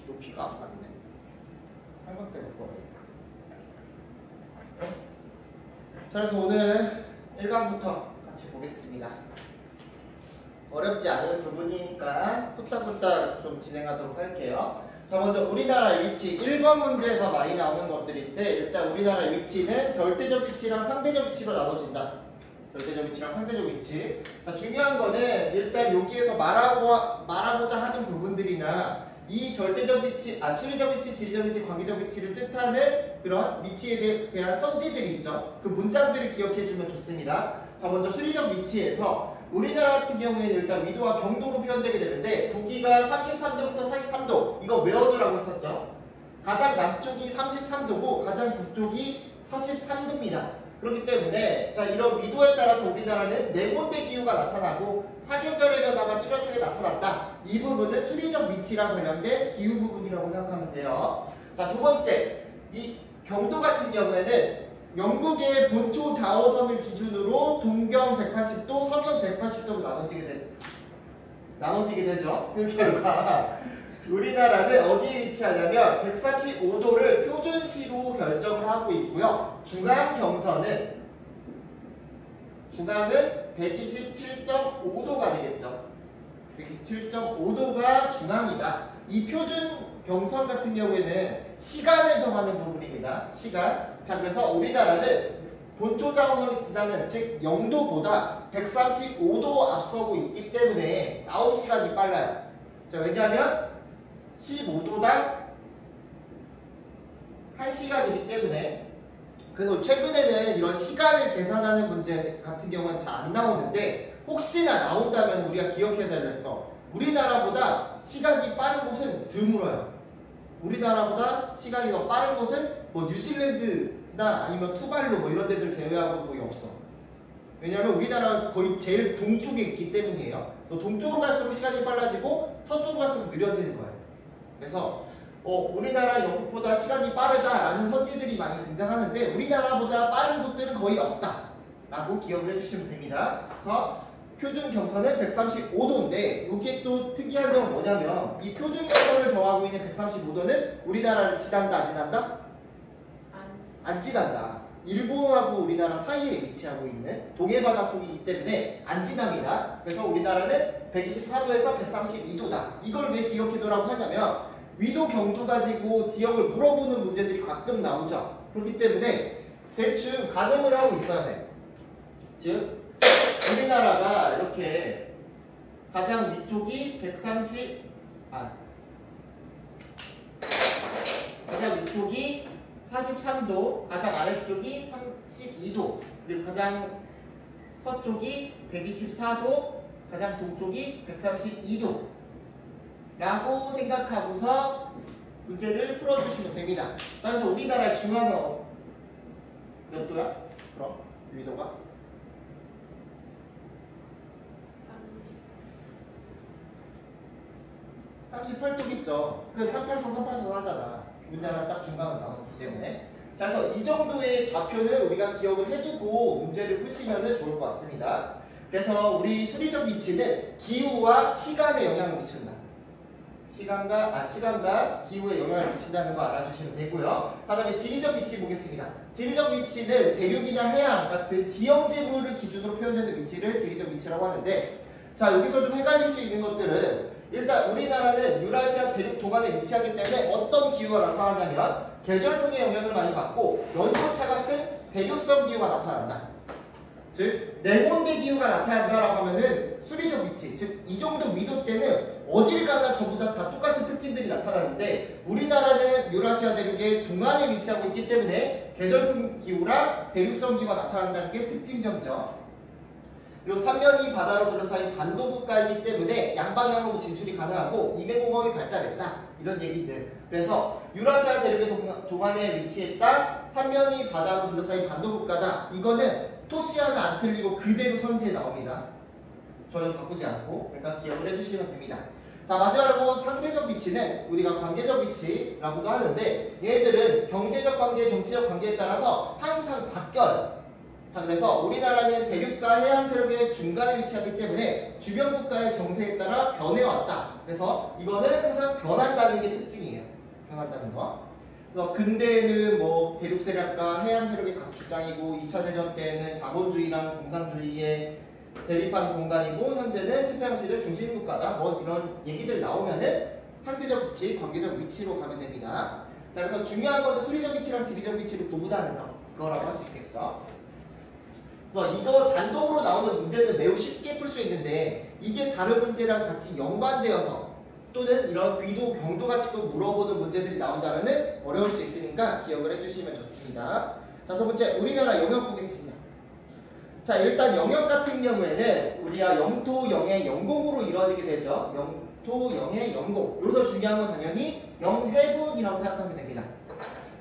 높이가 맞네. 삼각대 바꿔야겠다. 자, 그래서 오늘 1강부터 같이 보겠습니다. 어렵지 않은 부분이니까 후딱후딱 좀 진행하도록 할게요. 자, 먼저 우리나라의 위치 1번 문제에서 많이 나오는 것들인데, 일단 우리나라의 위치는 절대적 위치랑 상대적 위치로 나눠진다. 절대적 위치랑 상대적 위치. 자, 중요한 거는 일단 여기에서 말하고자 하는 부분들이나 이 절대적 위치, 수리적 위치, 지리적 위치, 관계적 위치를 뜻하는 그런 위치에 대한 선지들이 있죠. 그 문장들을 기억해주면 좋습니다. 자, 먼저 수리적 위치에서 우리나라 같은 경우에는 일단 위도와 경도로 표현되게 되는데, 북위가 33도부터 43도, 이거 외워두라고 했었죠. 가장 남쪽이 33도고 가장 북쪽이 43도입니다. 그렇기 때문에 자, 이런 위도에 따라서 우리나라는 네군데 기후가 나타나고 사계절의 변화가 뚜렷하게 나타났다. 이 부분은 수리적 위치랑 관련된 기후 부분이라고 생각하면 돼요. 자, 두 번째, 이 경도 같은 경우에는 영국의 본초 좌우선을 기준으로 동경 180도, 서경 180도로 나눠지게 되죠. 그 결과 우리나라는 어디에 위치하냐면 135도를 표준시로 결정을 하고 있고요. 중앙은 127.5도가 되겠죠. 127.5도가 중앙이다. 이 표준 경선 같은 경우에는 시간을 정하는 부분입니다. 시간. 자, 그래서 우리나라는 본초 좌우선이 지나는, 즉 0도보다 135도 앞서고 있기 때문에 9시간이 빨라요. 자, 왜냐하면 15도당 1시간이기 때문에. 그래서 최근에는 이런 시간을 계산하는 문제 같은 경우는 잘 안 나오는데, 혹시나 나온다면 우리가 기억해야 될 거, 우리나라보다 시간이 빠른 곳은 드물어요. 우리나라보다 시간이 더 빠른 곳은 뭐 뉴질랜드나 아니면 투발루 뭐 이런 데들 제외하고 거의 없어. 왜냐하면 우리나라가 거의 제일 동쪽에 있기 때문이에요. 동쪽으로 갈수록 시간이 빨라지고 서쪽으로 갈수록 느려지는 거예요. 그래서 우리나라 영국보다 시간이 빠르다라는 선지들이 많이 등장하는데, 우리나라보다 빠른 곳들은 거의 없다라고 기억을 해주시면 됩니다. 그래서 표준 경선은 135도인데 이게 또 특이한 점은 뭐냐면, 이 표준 경선을 정하고 있는 135도는 우리나라를 지난다, 안 지난다? 안 지난다. 일본하고 우리나라 사이에 위치하고 있는 동해바다 쪽이기 때문에 안 지납니다. 그래서 우리나라는 124도에서 132도다. 이걸 왜 기억해두라고 하냐면, 위도 경도 가지고 지역을 물어보는 문제들이 가끔 나오죠. 그렇기 때문에 대충 가늠을 하고 있어야 돼. 즉 우리나라가 이렇게 가장 위쪽이 가장 위쪽이 43도, 가장 아래쪽이 32도, 그리고 가장 서쪽이 124도, 가장 동쪽이 132도 라고 생각하고서 문제를 풀어주시면 됩니다. 자, 그래서 우리나라의 중앙은 몇 도야? 그럼 위도가? 38도겠죠. 그래서 384 하잖아. 우리나라 딱 중간은 나왔기 때문에. 자, 그래서 이 정도의 좌표는 우리가 기억을 해두고 문제를 푸시면 좋을 것 같습니다. 그래서 우리 수리적 위치는 기후와 시간에 영향을 미친다. 시간과 기후에 영향을 미친다는 거 알아주시면 되고요. 자, 다음에 지리적 위치 보겠습니다. 지리적 위치는 대륙이나 해양 같은 지형 지물을 기준으로 표현되는 위치를 지리적 위치라고 하는데, 자, 여기서 좀 헷갈릴 수 있는 것들은, 일단 우리나라는 유라시아 대륙 동안에 위치하기 때문에 어떤 기후가 나타나냐면 계절풍의 영향을 많이 받고 연소차가 큰 대륙성 기후가 나타난다. 즉 네곤대 기후가 나타난다라고 하면은 수리적 위치, 즉 이 정도 위도 때는 어딜 가나 전부 다 똑같은 특징들이 나타나는데, 우리나라는 유라시아 대륙의 동안에 위치하고 있기 때문에 계절풍 기후랑 대륙성 기후가 나타난다는 게 특징적이죠. 그리고 삼면이 바다로 둘러싸인 반도 국가이기 때문에 양방향으로 진출이 가능하고 이매공업이 발달했다. 이런 얘기들. 그래서 유라시아 대륙의 동안에 위치했다. 삼면이 바다로 둘러싸인 반도 국가다. 이거는 토시 하나 안 틀리고 그대로 선지에 나옵니다. 전혀 바꾸지 않고. 그러니까 기억을 해주시면 됩니다. 자, 마지막으로 상대적 위치는 우리가 관계적 위치라고도 하는데, 얘들은 경제적 관계, 정치적 관계에 따라서 항상 바뀌어요. 자, 그래서 우리나라는 대륙과 해양 세력의 중간에 위치하기 때문에 주변 국가의 정세에 따라 변해왔다. 그래서 이거는 항상 변한다는 게 특징이에요. 변한다는 거. 그래서 근대에는 뭐 대륙 세력과 해양 세력의 각주장이고 2차 대전 때는 자본주의랑 공산주의의 대립하는 공간이고 현재는 태평양시대 중심 국가다. 뭐 이런 얘기들 나오면은 상대적 위치, 관계적 위치로 가면 됩니다. 자, 그래서 중요한 거는 수리적 위치랑 지리적 위치를 구분하는 거. 그거라고 할 수 있겠죠. 그래서 이거 단독으로 나오는 문제는 매우 쉽게 풀 수 있는데 이게 다른 문제랑 같이 연관되어서 또는 이런 위도, 경도 가지고 물어보는 문제들이 나온다면 어려울 수 있으니까 기억을 해주시면 좋습니다. 자, 두 번째 우리나라 영역 보겠습니다. 자, 일단 영역 같은 경우에는 우리가 영토, 영해, 영공으로 이루어지게 되죠. 영토, 영해, 영공. 여기서 중요한 건 당연히 영해분이라고 생각하면 됩니다.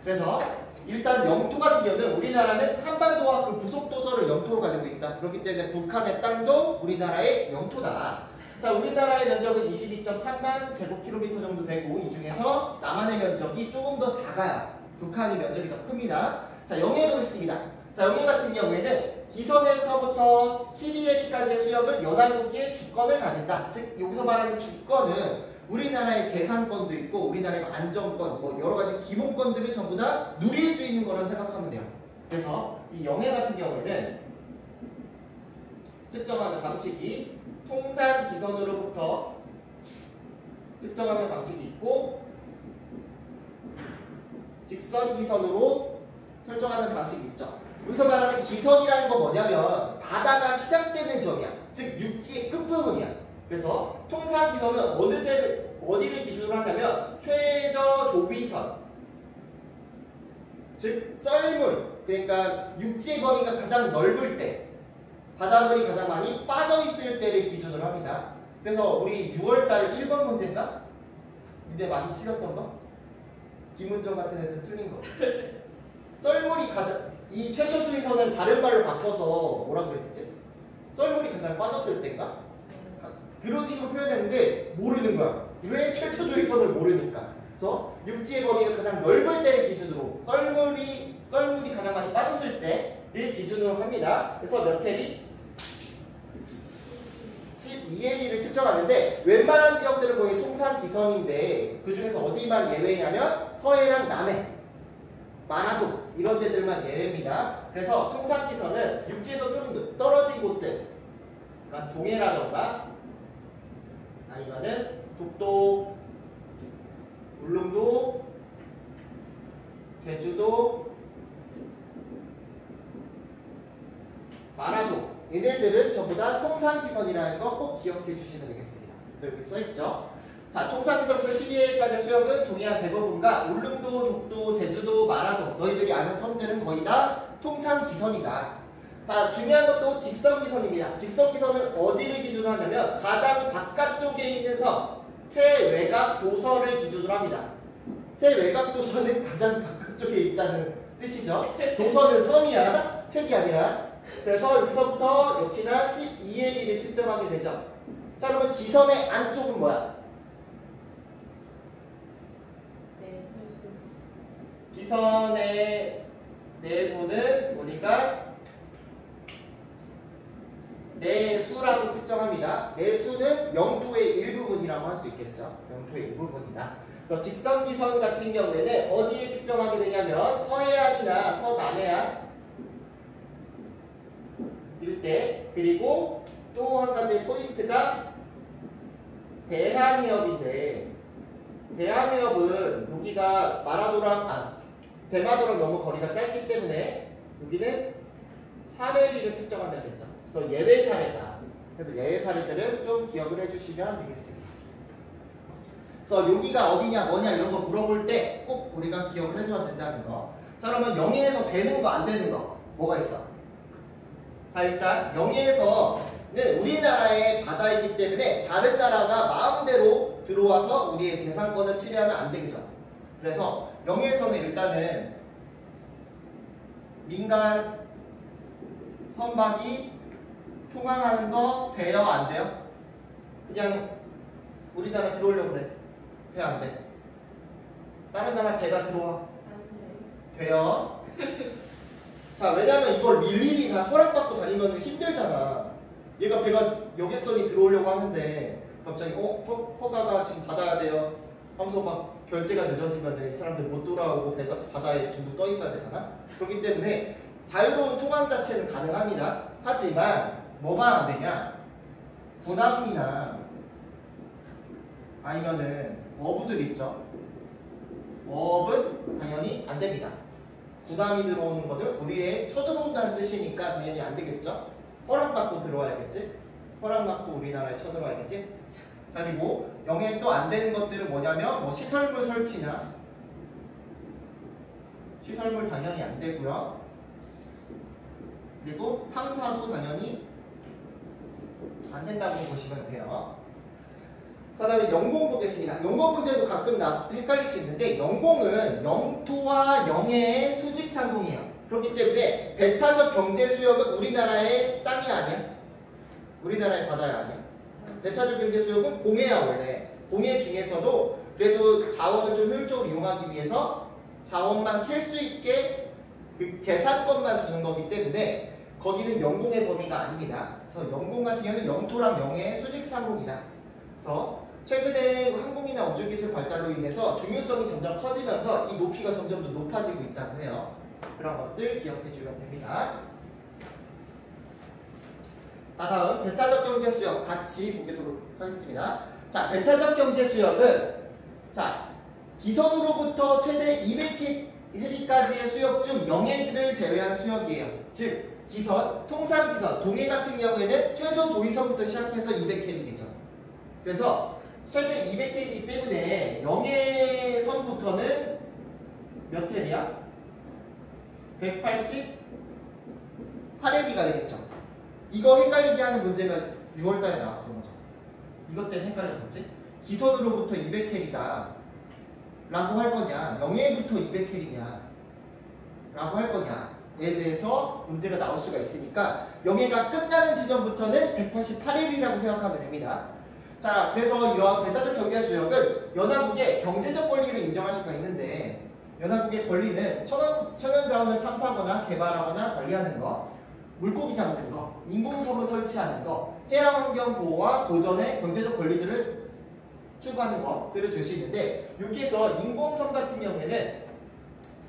그래서 일단 영토 같은 경우는 우리나라는 한반도와 그 부속 도서를 영토로 가지고 있다. 그렇기 때문에 북한의 땅도 우리나라의 영토다. 자, 우리나라의 면적은 22.3만 제곱킬로미터 정도 되고 이 중에서 남한의 면적이 조금 더 작아요. 북한의 면적이 더 큽니다. 자, 영해 보겠습니다. 자, 영해 같은 경우에는 기선에서부터 시리에리까지의 수역을 연안국의 주권을 가진다. 즉 여기서 말하는 주권은 우리나라의 재산권도 있고 우리나라의 안정권, 뭐 여러 가지 기본권들을 전부 다 누릴 수 있는 거라고 생각하면 돼요. 그래서 이 영해 같은 경우에는 측정하는 방식이 통산 기선으로부터 측정하는 방식이 있고 직선 기선으로 설정하는 방식이 있죠. 여기서 말하는 기선이라는 건 뭐냐면 바다가 시작되는 점이야. 즉 육지의 끝부분이야. 그래서 통산 기선은 어디를 기준으로 하냐면 최저 조비선, 즉 썰물, 그러니까 육지의 범위가 가장 넓을 때, 바닷물이 가장 많이 빠져 있을 때를 기준으로 합니다. 그래서 우리 6월달 1번 문제인가? 니네 많이 틀렸던 거? 김은정 같은 애들 틀린 거. 썰물이 가장, 이 최저 조비선을 다른 말로 바꿔서 뭐라고 그랬지? 썰물이 가장 빠졌을 때인가? 그런 식으로 표현했는데 모르는 거야. 왜 최초 조익선을 모르니까. 그래서 육지의 범위가 가장 넓을 때를 기준으로 썰물이 가장 많이 빠졌을 때를 기준으로 합니다. 그래서 몇 해리? 12해리를 측정하는데 웬만한 지역들은 거의 통산 기선인데 그 중에서 어디만 예외냐면 서해랑 남해, 마라도 이런 데들만 예외입니다. 그래서 통산 기선은 육지에서 좀 떨어진 곳들, 그러니까 동해라던가 아니면은 독도, 울릉도, 제주도, 마라도 얘네들은 전부 다 통상기선이라는 거 꼭 기억해 주시면 되겠습니다. 그래서 여기 써있죠. 자, 통상기선부터 12회까지의 수역은 동해안 대부분과 울릉도, 독도, 제주도, 마라도 너희들이 아는 섬들은 거의 다 통상기선이다. 자, 중요한 것도 직선기선입니다. 직선기선은 어디를 기준으로 하냐면 가장 바깥쪽에 있는 섬, 최외곽 도서를 기준으로 합니다. 최외곽 도서는 가장 바깥쪽에 있다는 뜻이죠. 도서는 섬이야, 책이 아니라. 그래서 여기서부터 역시나 12LE를 측정하게 되죠. 자, 그러면 기선의 안쪽은 뭐야? 기선의 내부는 우리가 내수라고 측정합니다. 내수는 영토의 일부분이라고 할 수 있겠죠. 영토의 일부분이다. 그래서 직선기선 같은 경우에는 어디에 측정하게 되냐면 서해안이나 서남해안 일대, 그리고 또 한 가지 포인트가 대한해협인데 대한해협은 여기가 대마도랑 너무 거리가 짧기 때문에 여기는 3LE를 측정한다고 했죠. 그래서 예외 사례다. 그래서 예외 사례들은 좀 기억을 해주시면 되겠습니다. 그래서 여기가 어디냐 뭐냐 이런 거 물어볼 때 꼭 우리가 기억을 해줘야 된다는 거. 자, 그러면 영해에서 되는 거 안 되는 거 뭐가 있어? 자, 일단 영해에서는 우리나라의 바다이기 때문에 다른 나라가 마음대로 들어와서 우리의 재산권을 침해하면 안 되겠죠. 그래서 영해에서는 일단은 민간 선박이 통항하는 거 돼요? 안 돼요? 그냥 우리나라 들어오려고 그래. 돼? 안 돼? 다른 나라 배가 들어와? 안 돼. 돼요? 자, 왜냐면 이걸 일일이 다 허락받고 다니면 힘들잖아. 얘가 배가 여객선이 들어오려고 하는데 갑자기 허가가 지금 받아야 돼요 하면서 막 결제가 늦어지면 이 사람들 못 돌아오고 바다에 둥둥 떠 있어야 되잖아. 그렇기 때문에 자유로운 통항 자체는 가능합니다. 하지만 뭐만 안 되냐? 군함이나 아니면은 어부들 있죠. 어업은 당연히 안 됩니다. 군함이 들어오는 거는 우리의 쳐들어온다는 뜻이니까 당연히 안 되겠죠. 허락받고 들어와야겠지. 허락받고 우리나라에 쳐들어와야겠지. 자, 그리고 영해 또 안 되는 것들은 뭐냐면 뭐 시설물 설치나 시설물 당연히 안 되고요. 그리고 탐사도 당연히 안 된다고 보시면 돼요. 자, 다음에 영공 보겠습니다. 영공 문제도 가끔 나왔을 때 헷갈릴 수 있는데 영공은 영토와 영해의 수직 상공이에요. 그렇기 때문에 배타적 경제 수역은 우리나라의 땅이 아니야. 우리나라의 바다가 아니야. 배타적 경제 수역은 공해야 원래. 공해 중에서도 그래도 자원을 좀 효율적으로 이용하기 위해서 자원만 캘 수 있게 그 재산권만 주는 거기 때문에 거기는 영공의 범위가 아닙니다. 그래서 영공 같은 경우는 영토랑 영해의 수직 상공이다. 그래서 최근에 항공이나 우주기술 발달로 인해서 중요성이 점점 커지면서 이 높이가 점점 더 높아지고 있다고 해요. 그런 것들 기억해 주면 됩니다. 자, 다음 배타적 경제 수역 같이 보도록 하겠습니다. 자, 배타적 경제 수역은 자, 기선으로부터 최대 200해리까지의 수역 중 영해를 제외한 수역이에요. 즉 기선, 통상기선, 동해 같은 경우에는 최소 조리선부터 시작해서 200해리겠죠. 그래서 최대 200해리이기 때문에 영해선부터는 몇 해리야? 188해리가 되겠죠. 이거 헷갈리게 하는 문제가 6월달에 나왔어. 먼저. 이것 때문에 헷갈렸었지. 기선으로부터 200해리다 라고 할 거냐, 영해부터 200해리냐 라고 할 거냐에 대해서 문제가 나올 수가 있으니까 영해가 끝나는 지점부터는 188해리라고 생각하면 됩니다. 자, 그래서 이러한 배타적 경제 수역은 연합국의 경제적 권리를 인정할 수가 있는데 연합국의 권리는 천연 자원을 탐사하거나 개발하거나 관리하는 거, 물고기 잡는 거, 인공섬을 설치하는 거, 해양환경 보호와 보전의 경제적 권리들을 추구하는 것들을 될 수 있는데 여기에서 인공섬 같은 경우에는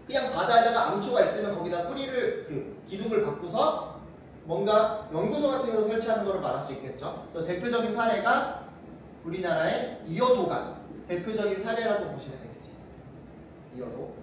그냥 바다에다가 암초가 있으면 거기다 뿌리를 기둥을 바꾸서 뭔가 연구소 같은 걸 설치하는 거를 말할 수 있겠죠. 그래서 대표적인 사례가 우리나라의 이어도가 대표적인 사례라고 보시면 되겠습니다. 이어도.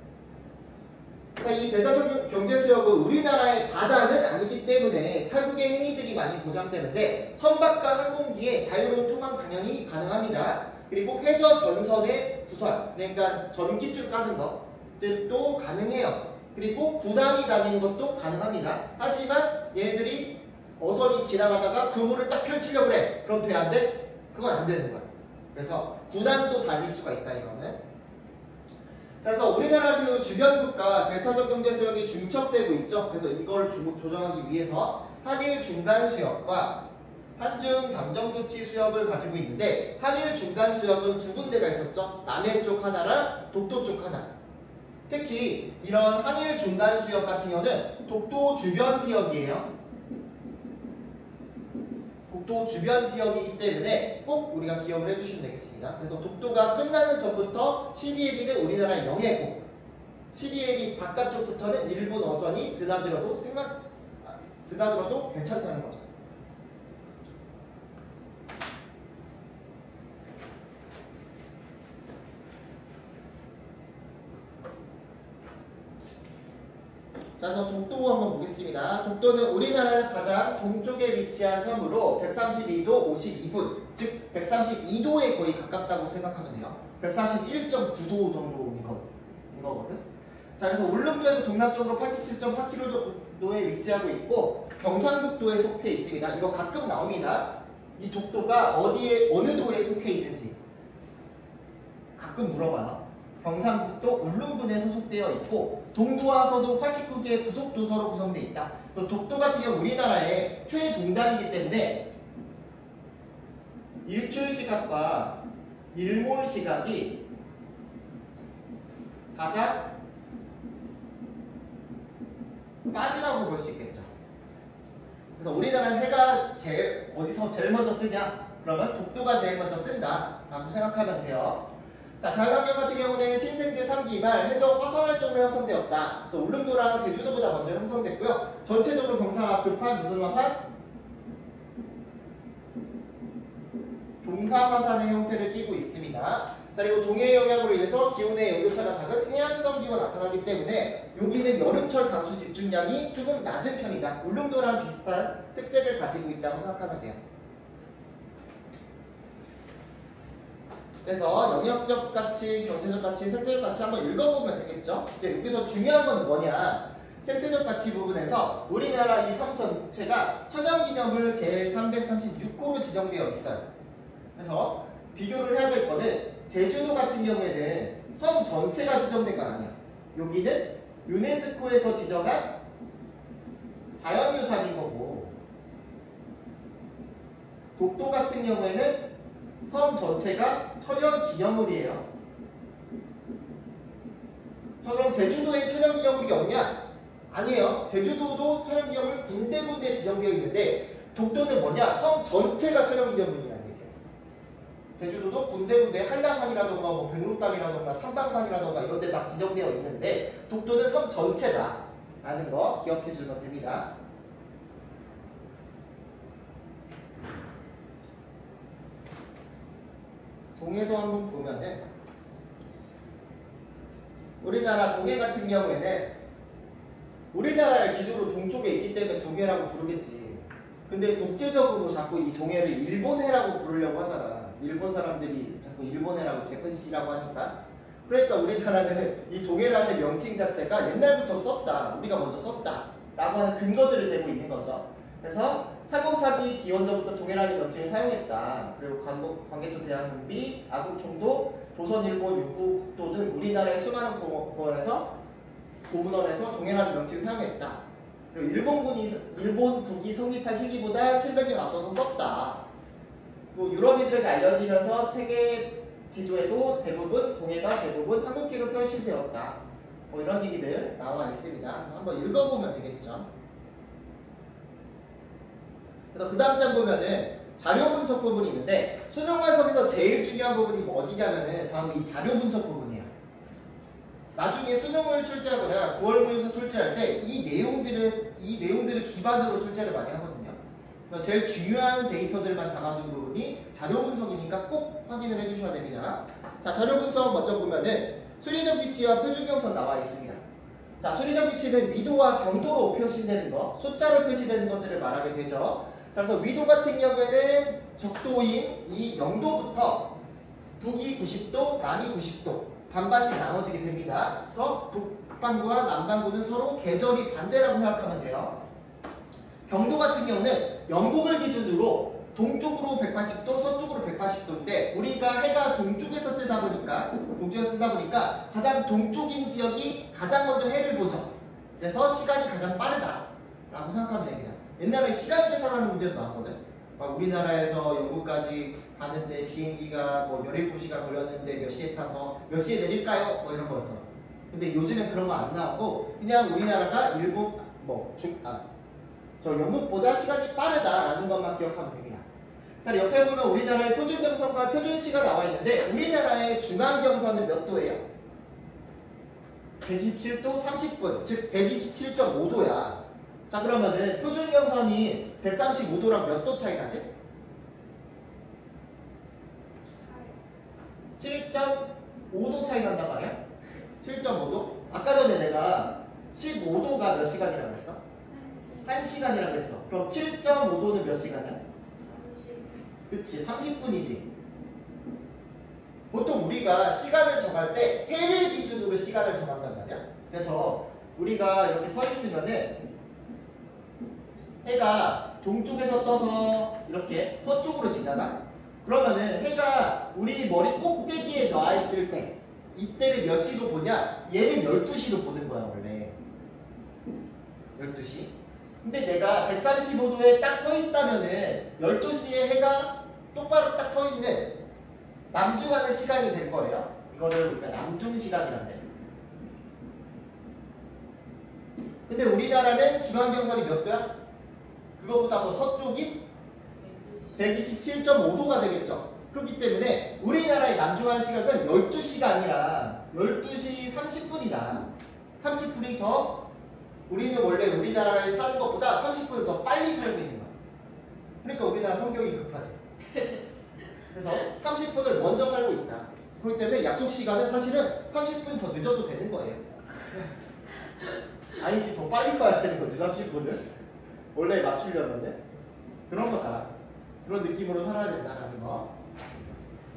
자, 이 배타적 경제 수역은 우리나라의 바다는 아니기 때문에 타국의 행위들이 많이 보장되는데 선박과 항공기의 자유로운 통항 당연히 가능합니다. 그리고 회저 전선의 부설, 그러니까 전기줄 까는 것들도 가능해요. 그리고 군함이 다니는 것도 가능합니다. 하지만 얘네들이 어선이 지나가다가 그물을 딱 펼치려고 그래. 그럼 돼? 안 돼? 그건 안 되는 거야. 그래서 군함도 다닐 수가 있다 이거는. 그래서 우리나라 그 주변 국가 배타적 경제 수역이 중첩되고 있죠. 그래서 이걸 조정하기 위해서 한일 중간 수역과 한중 잠정 조치 수역을 가지고 있는데 한일 중간 수역은 두 군데가 있었죠. 남해 쪽 하나랑 독도 쪽 하나. 특히 이런 한일 중간 수역 같은 경우는 독도 주변 지역이에요. 독도 주변 지역이기 때문에 꼭 우리가 기억을 해주시면 되겠습니다. 그래서 독도가 끝나는 전부터 12해리는 우리나라의 영해고 12해리 바깥쪽부터는 일본 어선이 드나들어도 괜찮다는 거죠. 자, 그래서 독도 한번 보겠습니다. 독도는 우리나라 가장 동쪽에 위치한 섬으로 132도 52분, 즉 132도에 거의 가깝다고 생각하면 돼요. 141.9도 정도인 거거든. 자, 그래서 울릉도에서 동남쪽으로 87.4km도에 위치하고 있고 경상북도에 속해 있습니다. 이거 가끔 나옵니다. 이 독도가 어디에 어느 도에 속해 있는지 가끔 물어봐요. 경상북도 울릉군에 소속되어 있고 동도와 서도 89개의 부속 도서로 구성되어 있다. 그래서 독도 같은 경우 우리나라의 최동단이기 때문에 일출 시각과 일몰 시각이 가장 빠르다고 볼 수 있겠죠. 그래서 우리나라는 해가 어디서 제일 먼저 뜨냐? 그러면 독도가 제일 먼저 뜬다 라고 생각하면 돼요. 자, 자연환경 같은 경우는 신생대 3기 말 해적 화산 활동으로 형성되었다. 그래서 울릉도랑 제주도보다 먼저 형성됐고요. 전체적으로 경사가 급한 무슨 화산? 종사화산의 형태를 띠고 있습니다. 자, 그리고 동해 영향으로 인해서 기온의 온도차가 작은 해안성 기후가 나타나기 때문에 여기는 여름철 강수 집중량이 조금 낮은 편이다. 울릉도랑 비슷한 특색을 가지고 있다고 생각하면 돼요. 그래서 영역적 가치, 경제적 가치, 생태적 가치 한번 읽어보면 되겠죠. 근데 여기서 중요한 건 뭐냐? 생태적 가치 부분에서 우리나라 이 섬 전체가 천연기념물 제336호로 지정되어 있어요. 그래서 비교를 해야 될 거는 제주도 같은 경우에는 섬 전체가 지정된 건 아니야. 여기는 유네스코에서 지정한 자연유산인 거고, 독도 같은 경우에는 섬 전체가 천연기념물이에요. 자, 그럼 제주도에 천연기념물이 없냐? 아니에요. 제주도도 천연기념물 군데군데 지정되어 있는데 독도는 뭐냐? 섬 전체가 천연기념물이라는 얘기예요. 제주도도 군데군데 한라산이라던가 뭐 백록담이라던가 삼방산이라던가 이런 데 다 지정되어 있는데 독도는 섬 전체다 라는 거 기억해 주면 됩니다. 동해도 한번 보면은 우리나라 동해 같은 경우에는 우리나라를 기준으로 동쪽에 있기 때문에 동해라고 부르겠지. 근데 국제적으로 자꾸 이 동해를 일본해라고 부르려고 하잖아. 일본 사람들이 자꾸 일본해라고 재팬시라고 하니까. 그러니까 우리나라는 이 동해라는 명칭 자체가 옛날부터 썼다. 우리가 먼저 썼다. 라고 하는 근거들을 대고 있는 거죠. 그래서 삼국사기 기원전부터 동해라는 명칭을 사용했다. 그리고 광개토 대항군비, 아국총도, 조선일보, 육국국도 등 우리나라의 수많은 공원에서 고문원에서 동해라는 명칭을 사용했다. 그리고 일본국이 성립한 시기보다 700년 앞서서 썼다. 또 유럽인들에게 알려지면서 세계 지도에도 동해가 대부분 한국기로 표시되었다. 뭐 이런 얘기들 나와 있습니다. 한번 읽어보면 되겠죠. 그래서 그 다음 장 보면은 자료 분석 부분이 있는데 수능 완성에서 제일 중요한 부분이 뭐 어디냐면은 바로 이 자료 분석 부분이에요. 나중에 수능을 출제하거나 9월 모의고사 출제할 때 이 내용들을 기반으로 출제를 많이 하거든요. 그래서 제일 중요한 데이터들만 담아준 부분이 자료 분석이니까 꼭 확인을 해주셔야 됩니다. 자, 자료 분석 먼저 보면은 수리적 비치와 표준경선 나와 있습니다. 자, 수리적 비치는 위도와 경도로 표시되는 거, 숫자로 표시되는 것들을 말하게 되죠. 자, 그래서 위도 같은 경우에는 적도인 이 0도부터 북이 90도, 남이 90도 반반씩 나눠지게 됩니다. 그래서 북반구와 남반구는 서로 계절이 반대라고 생각하면 돼요. 경도 같은 경우는 영국을 기준으로 동쪽으로 180도, 서쪽으로 180도인데 우리가 해가 동쪽에서 뜨다 보니까 가장 동쪽인 지역이 가장 먼저 해를 보죠. 그래서 시간이 가장 빠르다라고 생각하면 됩니다. 옛날에 시간 계산하는 문제도 나왔거든. 막 우리나라에서 영국까지 가는데 비행기가 뭐 17시간 걸렸는데 몇 시에 타서 몇 시에 내릴까요? 뭐 이런 거였어. 근데 요즘엔 그런 거 안 나오고 그냥 우리나라가 영국보다 시간이 빠르다라는 것만 기억하면 됩니다. 자, 옆에 보면 우리나라의 표준경선과 표준시가 나와 있는데 우리나라의 중앙경선은 몇 도예요? 127도 30분, 즉 127.5도야. 자, 그러면은 표준경선이 135도랑 몇 도 차이 나지? 7.5도 차이 난단 말이야? 7.5도? 아까 전에 내가 15도가 몇 시간이라고 했어? 1시간이라고 했어. 그럼 7.5도는 몇 시간이야? 그치, 30분이지. 보통 우리가 시간을 정할 때 해를 기준으로 시간을 정한단 말이야. 그래서 우리가 이렇게 서 있으면은 해가 동쪽에서 떠서 이렇게 서쪽으로 지잖아? 그러면은 해가 우리 머리 꼭대기에 나와 있을 때 이때를 몇 시로 보냐? 얘를 12시로 보는 거야 원래. 12시. 근데 내가 135도에 딱 서 있다면은 12시에 해가 똑바로 딱 서 있는 남중하는 시간이 될 거예요. 이거를 우리가 남중 시간이라고 해요. 근데 우리나라는 중앙경선이 몇 도야? 그거보다 더 서쪽이 127.5도가 되겠죠. 그렇기 때문에 우리나라의 남중한 시각은 12시가 아니라 12시 30분이다. 30분이 더 우리는 원래 우리나라에 사는 것보다 30분을 더 빨리 살고 있는 거야. 그러니까 우리나라 성격이 급하지. 그래서 30분을 먼저 살고 있다. 그렇기 때문에 약속 시간은 사실은 30분 더 늦어도 되는 거예요. 아니지, 더 빨리 가야 되는 거지, 30분을. 원래 맞추려면은. 그런 거다. 그런 느낌으로 살아야 된다는 거.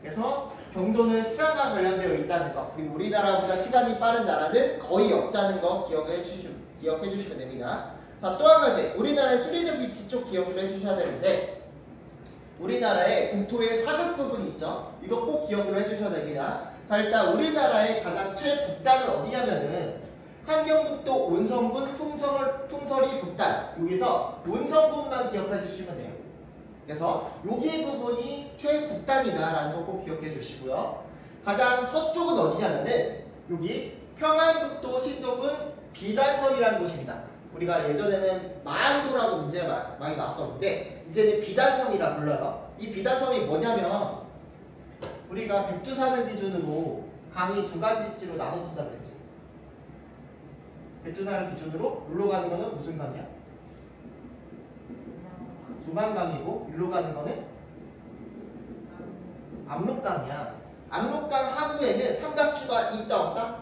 그래서 경도는 시간과 관련되어 있다는 거, 그리고 우리나라보다 시간이 빠른 나라는 거의 없다는 거 기억해 주시면 됩니다. 자, 또 한 가지, 우리나라의 수리적 위치 쪽 기억을 해주셔야 되는데, 우리나라의 국토의 사극 부분이 있죠. 이거 꼭 기억을 해주셔야 됩니다. 자, 일단 우리나라의 가장 최북단은 어디냐면은 함경북도 온성군 풍설이 북단, 여기서 온성군만 기억해 주시면 돼요. 그래서 여기 부분이 최북단이다라는 거 꼭 기억해 주시고요. 가장 서쪽은 어디냐면은 여기 평안북도 신도군 비단섬이라는 곳입니다. 우리가 예전에는 마안도라고 문제가 많이 나왔었는데 이제는 비단섬이라 불러요. 이 비단섬이 뭐냐면 우리가 백두산을 기준으로 강이 두 가지로 나눠진다고 그랬지. 백두산을 기준으로 물로 가는 거는 무슨 강이야? 두만강이고 일로 가는 거는 압록강이야. 압록강 하구에는 삼각주가 있다 없다?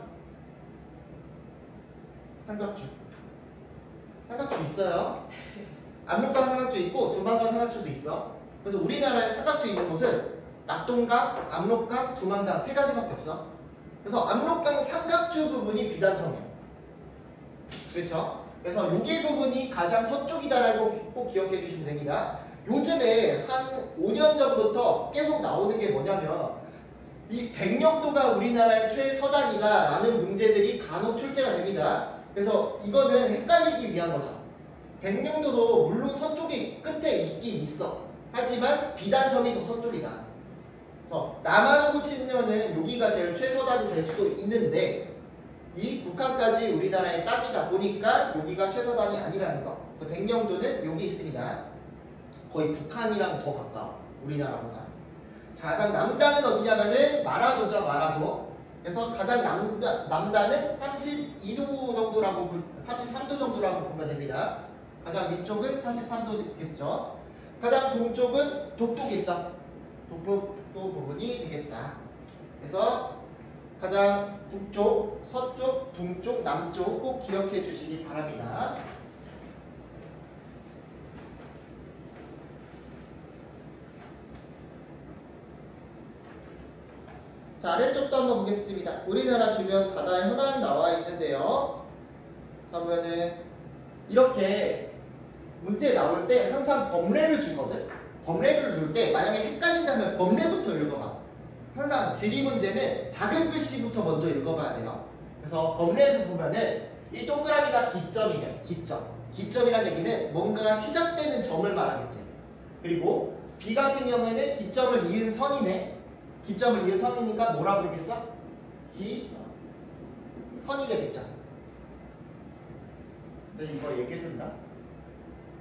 삼각주 있어요. 압록강 삼각주 있고 두만강 삼각주도 있어. 그래서 우리나라에 삼각주 있는 곳은 낙동강, 압록강, 두만강 세 가지밖에 없어. 그래서 압록강 삼각주 부분이 비단섬이야. 그렇죠? 그래서 여기 부분이 가장 서쪽이다라고 꼭 기억해 주시면 됩니다. 요즘에 한 5년 전부터 계속 나오는 게 뭐냐면 이 백령도가 우리나라의 최서단이다라는 문제들이 간혹 출제가 됩니다. 그래서 이거는 헷갈리기 위한 거죠. 백령도도 물론 서쪽이 끝에 있긴 있어. 하지만 비단섬이 더 서쪽이다. 그래서 남한으로 치면은 여기가 제일 최서단이 될 수도 있는데 이 북한까지 우리나라의 땅이다 보니까 여기가 최서단이 아니라는 거. 백령도는 여기 있습니다. 거의 북한이랑 더 가까워. 우리나라보다. 자, 가장 남단은 어디냐면은 마라도죠. 마라도. 그래서 가장 남단은 32도 정도라고 33도 정도라고 보면 됩니다. 가장 위쪽은 43도겠죠. 가장 동쪽은 독도겠죠. 독도 부분이 되겠다. 그래서 가장 북쪽, 서쪽, 동쪽, 남쪽 꼭 기억해 주시기 바랍니다. 자, 아래쪽도 한번 보겠습니다. 우리나라 주변 바다의 현황 나와 있는데요. 자, 보면은 이렇게 문제 나올 때 항상 범례를 주거든. 범례를 줄 때 만약에 헷갈린다면 범례부터 읽어봐. 항상 지리 문제는 작은 글씨부터 먼저 읽어봐야 돼요. 그래서 범례에서 보면은 이 동그라미가 기점이에요. 기점이라는 얘기는 뭔가가 시작되는 점을 말하겠지. 그리고 B 같은 경우에는 기점을 이은 선이네. 기점을 이은 선이니까 뭐라 부르겠어? 기선이 되겠죠. 근데 이거 얘기해줬나?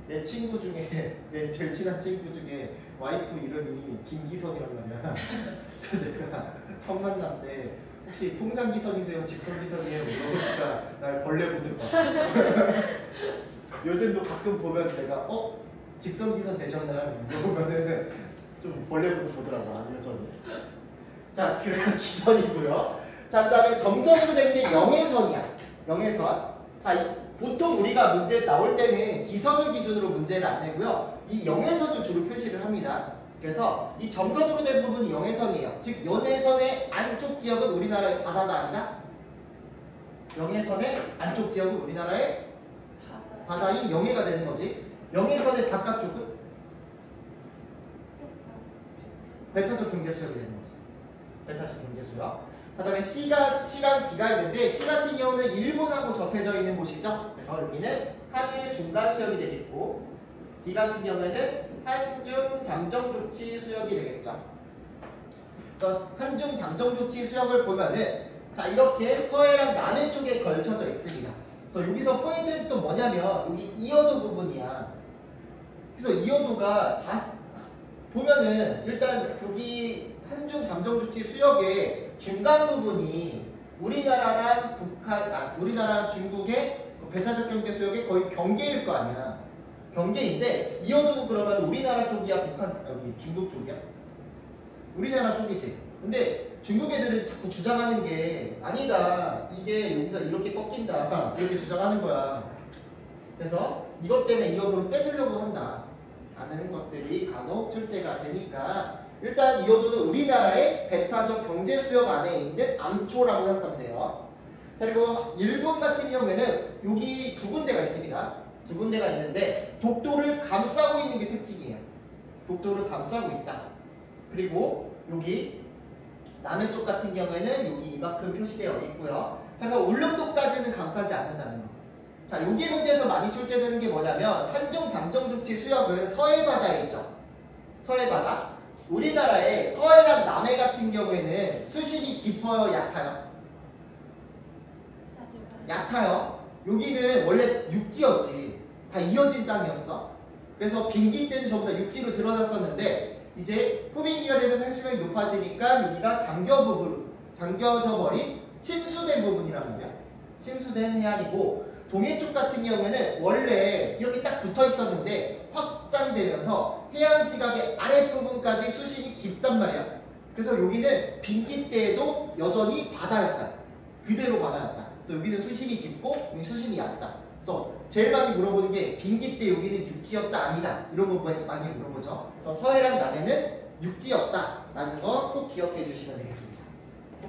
내 친구 중에 내 제일 친한 친구 중에 와이프 이름이 김기선이란 말이야. 내가 처음 만났는데 혹시 통상기선이세요? 직선기선이에요? 물어보니까 날 벌레 보들 것 같아. 요즘도 가끔 보면 내가 직선기선 되셨나요? 물어보면은 좀 벌레 보들 보더라고. 안 여전히. 자, 그래서 기선이고요. 자, 그 다음에 점선으로 된 게 영해선이야. 영해선. 자, 보통 우리가 문제 나올 때는 기선을 기준으로 문제를 안 내고요. 이 영해선을 주로 표시를 합니다. 그래서 이 점선으로 된 부분이 영해선이에요. 즉 영해선의 안쪽 지역은 우리나라의 바다가 아니다. 영해선의 안쪽 지역은 우리나라의 바다인 영해가 되는 거지. 영해선의 바깥쪽은 베타적 경제수역이 되는 거지. 베타적 경제수역. 그 다음에 C랑 D가 있는데 C 같은 경우는 일본하고 접해져 있는 곳이죠. 그래서 여기는 한일 중간 수역이 되겠고 D 같은 경우에는 한중 잠정 조치 수역이 되겠죠. 한중 잠정 조치 수역을 보면은 자, 이렇게 서해랑 남해 쪽에 걸쳐져 있습니다. 그래서 여기서 포인트는 또 뭐냐면 여기 이어도 부분이야. 그래서 이어도가 보면은 일단 여기 한중 잠정주치 수역의 중간 부분이 우리나라랑 우리나라랑 중국의 배타적 경제 수역의 거의 경계일 거 아니야. 경계인데 이어도는 그러면 우리나라 쪽이야, 북한 여기 중국 쪽이야? 우리나라 쪽이지. 근데 중국 애들은 자꾸 주장하는 게 아니다. 이게 여기서 이렇게 꺾인다. 이렇게 주장하는 거야. 그래서 이것 때문에 이어도를 뺏으려고 한다. 라는 것들이 간혹 출제가 되니까 일단 이어도는 우리나라의 배타적 경제 수역 안에 있는 암초라고 생각하면 돼요. 자, 그리고 일본 같은 경우에는 여기 두 군데가 있습니다. 두 군데가 있는데 독도를 감싸고 있는 게 특징이에요. 독도를 감싸고 있다. 그리고 여기 남해 쪽 같은 경우에는 여기 이만큼 표시되어 있고요. 자, 그래서 울릉도까지는 감싸지 않는다는 거. 자, 여기 문제에서 많이 출제되는 게 뭐냐면 한중 잠정조치 수역은 서해바다에 있죠. 서해바다. 우리나라의 서해랑 남해 같은 경우에는 수심이 깊어요, 얕아요? 얕아요. 여기는 원래 육지였지. 다 이어진 땅이었어. 그래서 빙기 때는 전부 다 육지로 드러났었는데 이제 후비기가 되면서 해수면이 높아지니까 여기가 잠겨져 버린 침수된 부분이란 말이야. 침수된 해안이고 동해 쪽 같은 경우에는 원래 이렇게 딱 붙어 있었는데 확장되면서 해안 지각의 아랫부분까지 수심이 깊단 말이야. 그래서 여기는 빙기 때에도 여전히 바다였어요. 그대로 바다였다. 그래서 여기는 수심이 깊고 여기 수심이 얕다. 그래서 제일 많이 물어보는 게 빙기 때 여기는 육지였다 아니다 이런 거 많이 물어보죠. 그래서 서해랑 남해는 육지였다 라는 거 꼭 기억해 주시면 되겠습니다.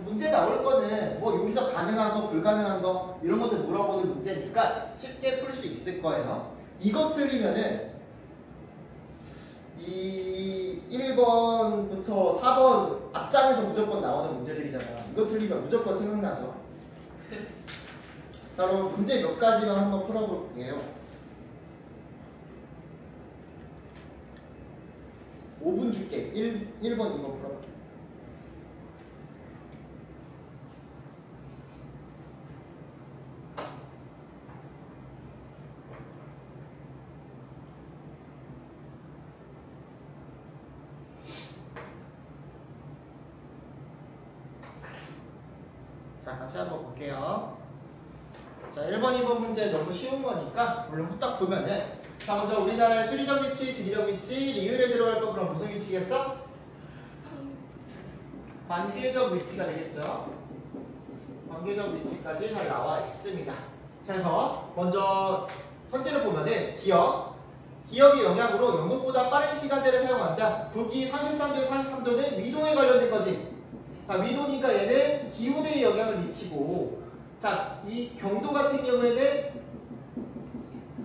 문제 나올 거는 뭐 여기서 가능한 거 불가능한 거 이런 것들 물어보는 문제니까 쉽게 풀 수 있을 거예요. 이거 틀리면은 이 1번부터 4번 앞장에서 무조건 나오는 문제들이잖아. 이거 틀리면 무조건 생각나죠. 자, 그럼 문제 몇 가지만 한번 풀어볼게요. 5분 줄게. 1번, 2번 풀어봐. 자, 다시 한번 볼게요. 자, 1번, 2번 문제 너무 쉬운 거니까 물론 후딱 보면은 자, 먼저 우리나라의 수리적 위치, 지리적 위치, 리을에 들어갈 거 그럼 무슨 위치겠어? 관계적 위치가 되겠죠. 관계적 위치까지 잘 나와 있습니다. 그래서 먼저 선제를 보면은 기억의 영향으로 영국보다 빠른 시간대를 사용한다. 북위 33도에 43도는 위도에 관련된 거지. 자, 위도니까 얘는 기후대에 영향을 미치고, 자, 이 경도 같은 경우에는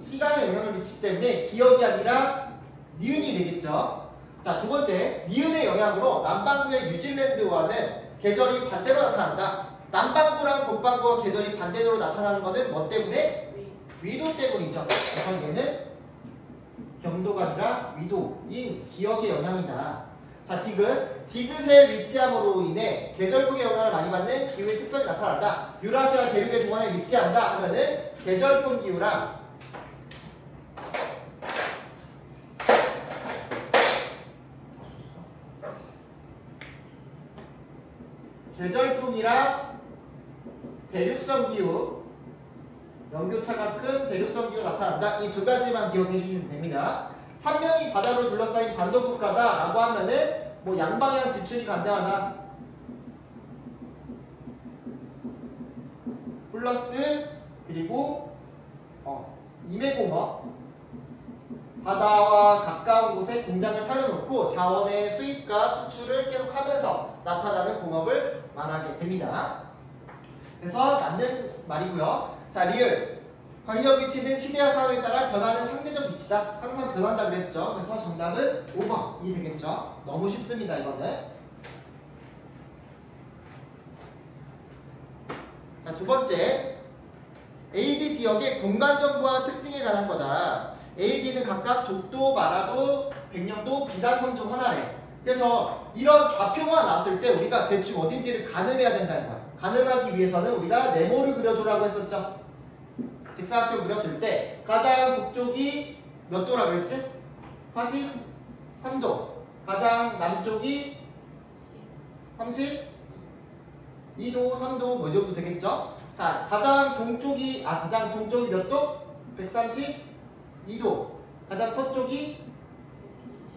시간에 영향을 미치기 때문에 기억이 아니라 니은이 되겠죠. 자, 두 번째, 니은의 영향으로 남반구의 뉴질랜드와는 계절이 반대로 나타난다. 남반구랑 북반구와 계절이 반대로 나타나는 것은 뭐 때문에? 위도 때문이죠. 그래서 얘는 경도가 아니라 위도인 기억의 영향이다. 자, 디귿의 위치함으로 인해 계절풍의 영향을 많이 받는 기후의 특성이 나타난다. 유라시아 대륙의 동안에 위치한다 하면은 계절풍 기후랑 계절풍이랑 대륙성 기후, 연교차가 큰 대륙성 기후가 나타난다. 이 두 가지만 기억해 주시면 됩니다. 산면이 바다로 둘러싸인 반도 국가다라고 하면은 뭐 양방향 지출이 가능하다. 플러스 그리고 임해공업 바다와 가까운 곳에 공장을 차려놓고 자원의 수입과 수출을 계속하면서 나타나는 공업을 말하게 됩니다. 그래서 맞는 말이고요. 자, 리을 관계적 위치는 시대와 상황에 따라 변하는 상대적 위치다. 항상 변한다 그랬죠. 그래서 정답은 5번이 되겠죠. 너무 쉽습니다, 이거는. 자, 두 번째, AD 지역의 공간 정보와 특징에 관한 거다. AD는 각각 독도, 마라도, 백령도, 비단성 중 하나래. 그래서 이런 좌표가 나왔을 때 우리가 대충 어딘지를 가늠해야 된다는 거야. 가늠하기 위해서는 우리가 네모를 그려주라고 했었죠. 직사각형 그렸을 때 가장 북쪽이 몇 도라 그랬지? 43도. 가장 남쪽이 32도, 3도 뭐 이 정도 되겠죠? 자, 가장 동쪽이 몇 도? 132도. 가장 서쪽이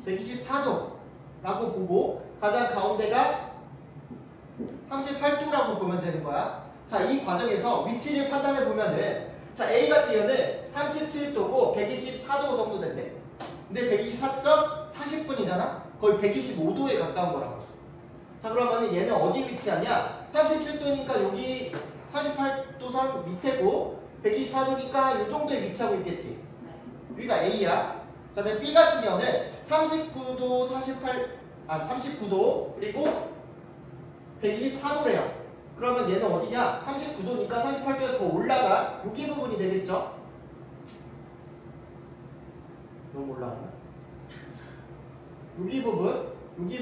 124도라고 보고 가장 가운데가 38도라고 보면 되는 거야. 자, 이 과정에서 위치를 판단해 보면은 자, A 같은 경우는 37도고 124도 정도 된대. 근데 124.40분이잖아? 거의 125도에 가까운 거라고. 자, 그러면 얘는 어디 위치하냐? 37도니까 여기 48도선 밑에고 124도니까 이 정도에 위치하고 있겠지. 여기가 A야. 자, 근데 B 같은 경우는 39도, 39도 그리고 124도래요. 그러면 얘는 어디냐? 39도니까 38도에 더 올라가 여기 부분이 되겠죠? 너무 올라가나? 여기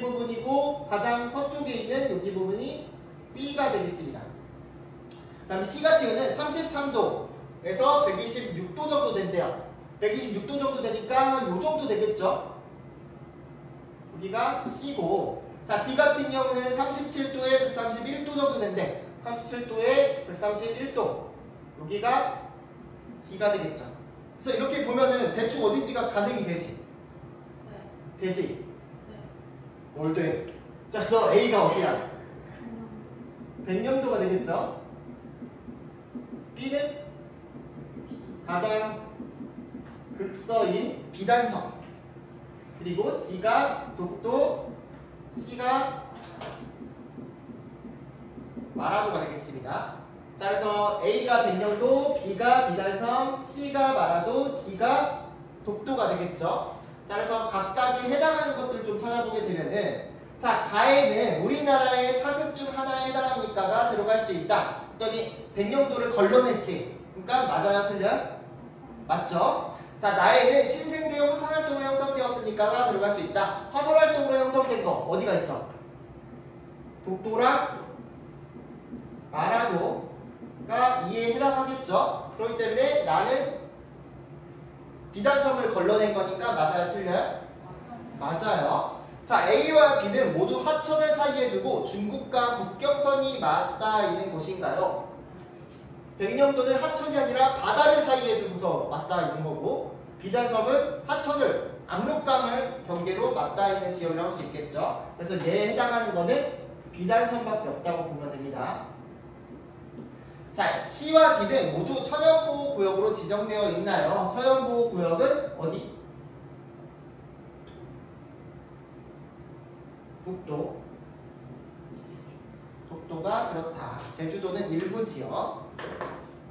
부분이고 가장 서쪽에 있는 여기 부분이 B가 되겠습니다. 그 다음에 C 같은 경우는 33도에서 126도 정도 된대요. 126도 정도 되니까 요 정도 되겠죠? 여기가 C고, 자, D 같은 경우는 37도에 131도 정도 된대. 37도에 131도. 여기가 D가 되겠죠. 그래서 이렇게 보면은 대충 어딘지가 가늠이 되지? 네. 되지? 네. 뭘 돼? 자, 그래서 A가 어디야? 백령도가 되겠죠? B는 가장 극서인 비단성. 그리고 D가 독도, C가 마라도가 되겠습니다. 자, 그래서 A가 백령도, B가 비단성, C가 마라도, D가 독도가 되겠죠. 자, 그래서 각각에 해당하는 것들을 좀 찾아보게 되면은, 자, 가에는 우리나라의 사극 중 하나에 해당합니까가 들어갈 수 있다. 그랬더니 백령도를 걸러냈지. 그러니까 맞아요, 틀려요? 맞죠? 자, 나에는 신생대용 화산활동으로 형성되었으니까가 들어갈 수 있다. 화산활동으로 형성된 거 어디가 있어? 독도랑 마라도가 이에 해당하겠죠. 그렇기 때문에 나는 비단섬을 걸러낸 거니까 맞아요, 틀려요? 맞아요. 자, A와 B는 모두 하천을 사이에 두고 중국과 국경선이 맞닿아 있는 곳인가요? 백령도는 하천이 아니라 바다를 사이에 두고서 맞닿아 있는 거고, 비단섬은 하천을, 압록강을 경계로 맞닿아 있는 지역이라고 할 수 있겠죠. 그래서 얘에 해당하는 거는 비단섬밖에 없다고 보면 됩니다. 자, C와 D는 모두 천연보호구역으로 지정되어 있나요? 천연보호구역은 어디? 독도. 독도가 그렇다. 제주도는 일부 지역.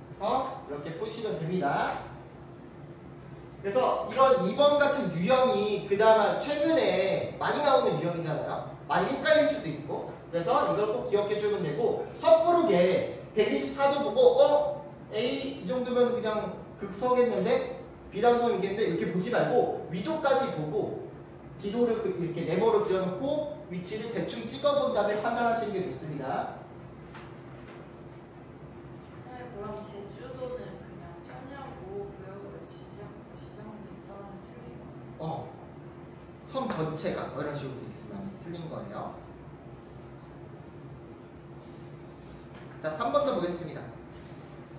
그래서 이렇게 푸시면 됩니다. 그래서 이런 2번 같은 유형이 그나마 최근에 많이 나오는 유형이잖아요. 많이 헷갈릴 수도 있고. 그래서 이걸 꼭 기억해 주면 되고, 섭부르게 124도 보고 A 이 정도면 그냥 극서겠는데 비단섬이겠는데 이렇게 보지 말고 위도까지 보고 지도를 이렇게 네모로 그려놓고 위치를 대충 찍어본 다음에 판단하시는 게 좋습니다. 네, 그럼 제주도는 그냥 천연보호구역으로 지정돼 있다는 틀린 거예요? 섬 전체가 뭐 이런 식으로 돼 있으면 틀린 거예요. 자, 3번 더 보겠습니다.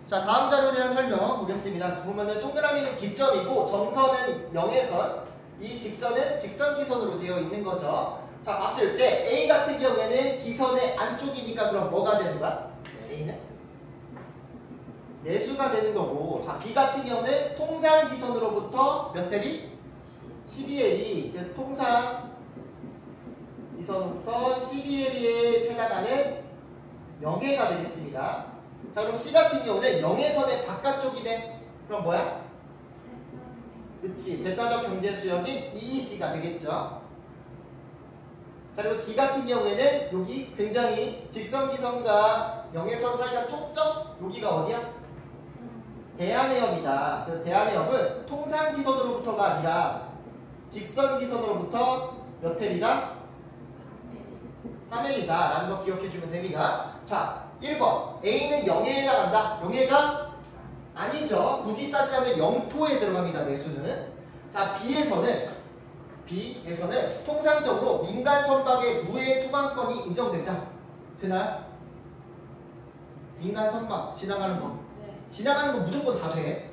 자, 다음 자료에 대한 설명 보겠습니다. 보면은 동그라미는 기점이고 점선은 명예선, 이 직선은 직선기선으로 되어 있는 거죠. 자, 봤을 때 A 같은 경우에는 기선의 안쪽이니까 그럼 뭐가 되는 거야? A는? 내수가 되는 거고, 자, B 같은 경우는 통상기선으로부터 몇 해리? 12해리. 그 통상기선으로부터 12해리에 해당하는 영해가 되겠습니다. 자, 그럼 C 같은 경우는 영해선의 바깥쪽이네. 그럼 뭐야? 그치, 배타적 경제수역인 EEG가 되겠죠. 자, 그리고 D 같은 경우에는 여기 굉장히 직선기선과 영해선 사이가 좁죠? 여기가 어디야? 대한해협이다. 그래서 대한해협은 통상기선으로부터가 아니라 직선기선으로부터 몇 헬이다? 3L이다 라는 거 기억해 주면 됩니다. 자, 1번 A는 영해에 해당한다. 영해가 아니죠. 굳이 따지자면 영토에 들어갑니다. 내수는. 자, B에서는 통상적으로 민간 선박의 무해 통항권이 인정된다. 되나요? 민간 선박 지나가는 거. 네. 지나가는 거 무조건 다 돼.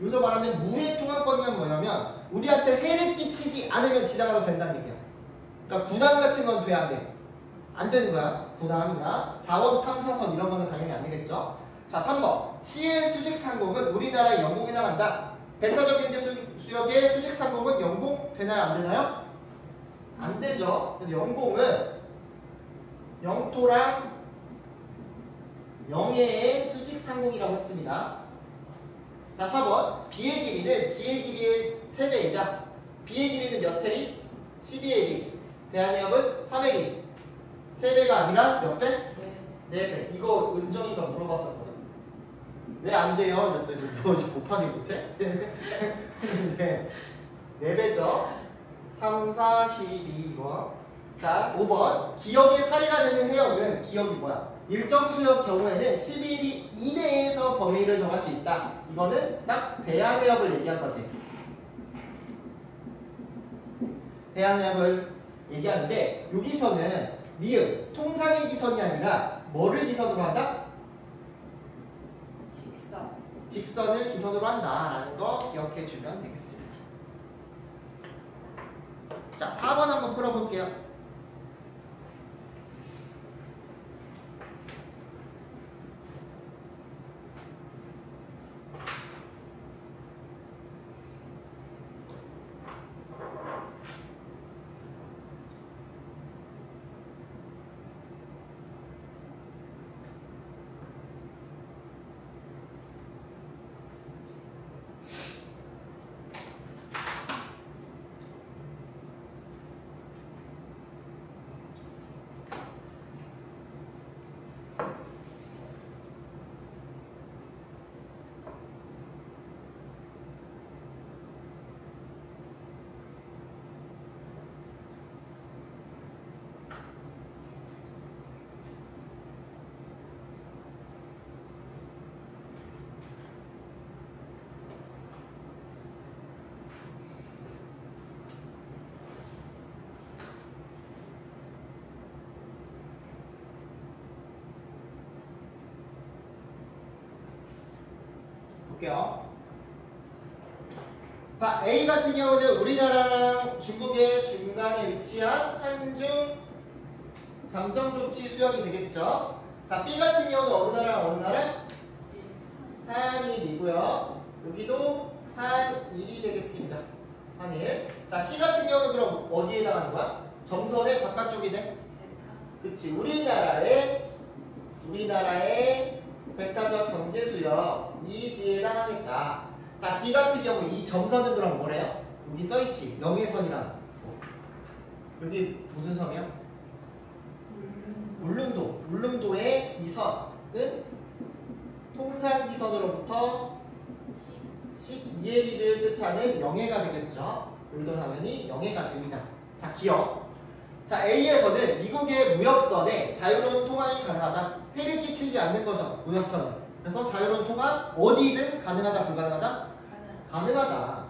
여기서 말하는 무해 통항권이란 뭐냐면 우리한테 해를 끼치지 않으면 지나가도 된다는 얘기야. 그러니까 군함 같은 건 돼, 안 돼? 안 되는 거야. 군함이나 자원 탐사선 이런 거는 당연히 안 되겠죠. 자, 3번. CL 수직 상공은 우리나라의 영공에 나간다. 벤타적 경제 수역의 수직 상공은 영공 되나요? 안 되나요? 안 되죠. 그래서 영공은 영토랑 영해의 수직 상공이라고 했습니다. 자, 4번. B의 길이는 D의 길이의 3배이자 B의 길이는 몇 회리? 12의 1. 대한해협은 3의 1. 3배가 아니라 몇 배? 네. 4배. 이거 은정이가 물어봤었거든. 왜 안 돼요? 이랬더니 너 곱하기 못해? 네. 4배죠. 3, 4, 12 이거. 자, 5번. 기역의 사례가 되는 해역은 기역이 뭐야? 일정 수역 경우에는 11일 이내에서 범위를 정할 수 있다. 이거는 딱 대한해협을 얘기한 거지. 대한해협을 얘기하는데 여기서는 니은 통상의 기선이 아니라 뭐를 기선으로 한다? 직선. 직선을 기선으로 한다라는 거 기억해 주면 되겠습니다. 자, 4번 한번 풀어볼게요. 볼게요. 자, A 같은 경우는 우리나라랑 중국의 중간에 위치한 한중 잠정조치 수역이 되겠죠. 자, B 같은 경우는 어느 나라랑 어느 나라? 한일이고요. 여기도 한일이 되겠습니다. 한일. 자, C 같은 경우는 그럼 어디에 해당하는 거야? 점선의 바깥쪽이네. 그치. 우리나라의 백타적 경제수역 이지에 해당하겠다. 자, D 같은 경우 이 점선은 그럼 뭐래요? 여기 써있지. 영해선이라는. 여기 무슨 섬이야? 울릉도의 이 선은 통상기선으로부터 12해리를 뜻하는 영해가 되겠죠. 여기도 당연히 영해가 됩니다. 자, 기억. 자, A에서는 미국의 무역선에 자유로운 통항이 가능하다. 해를 끼치지 않는 거죠. 무역선은. 그래서 자유로운 통항 어디든 가능하다, 불가능하다? 가능하다.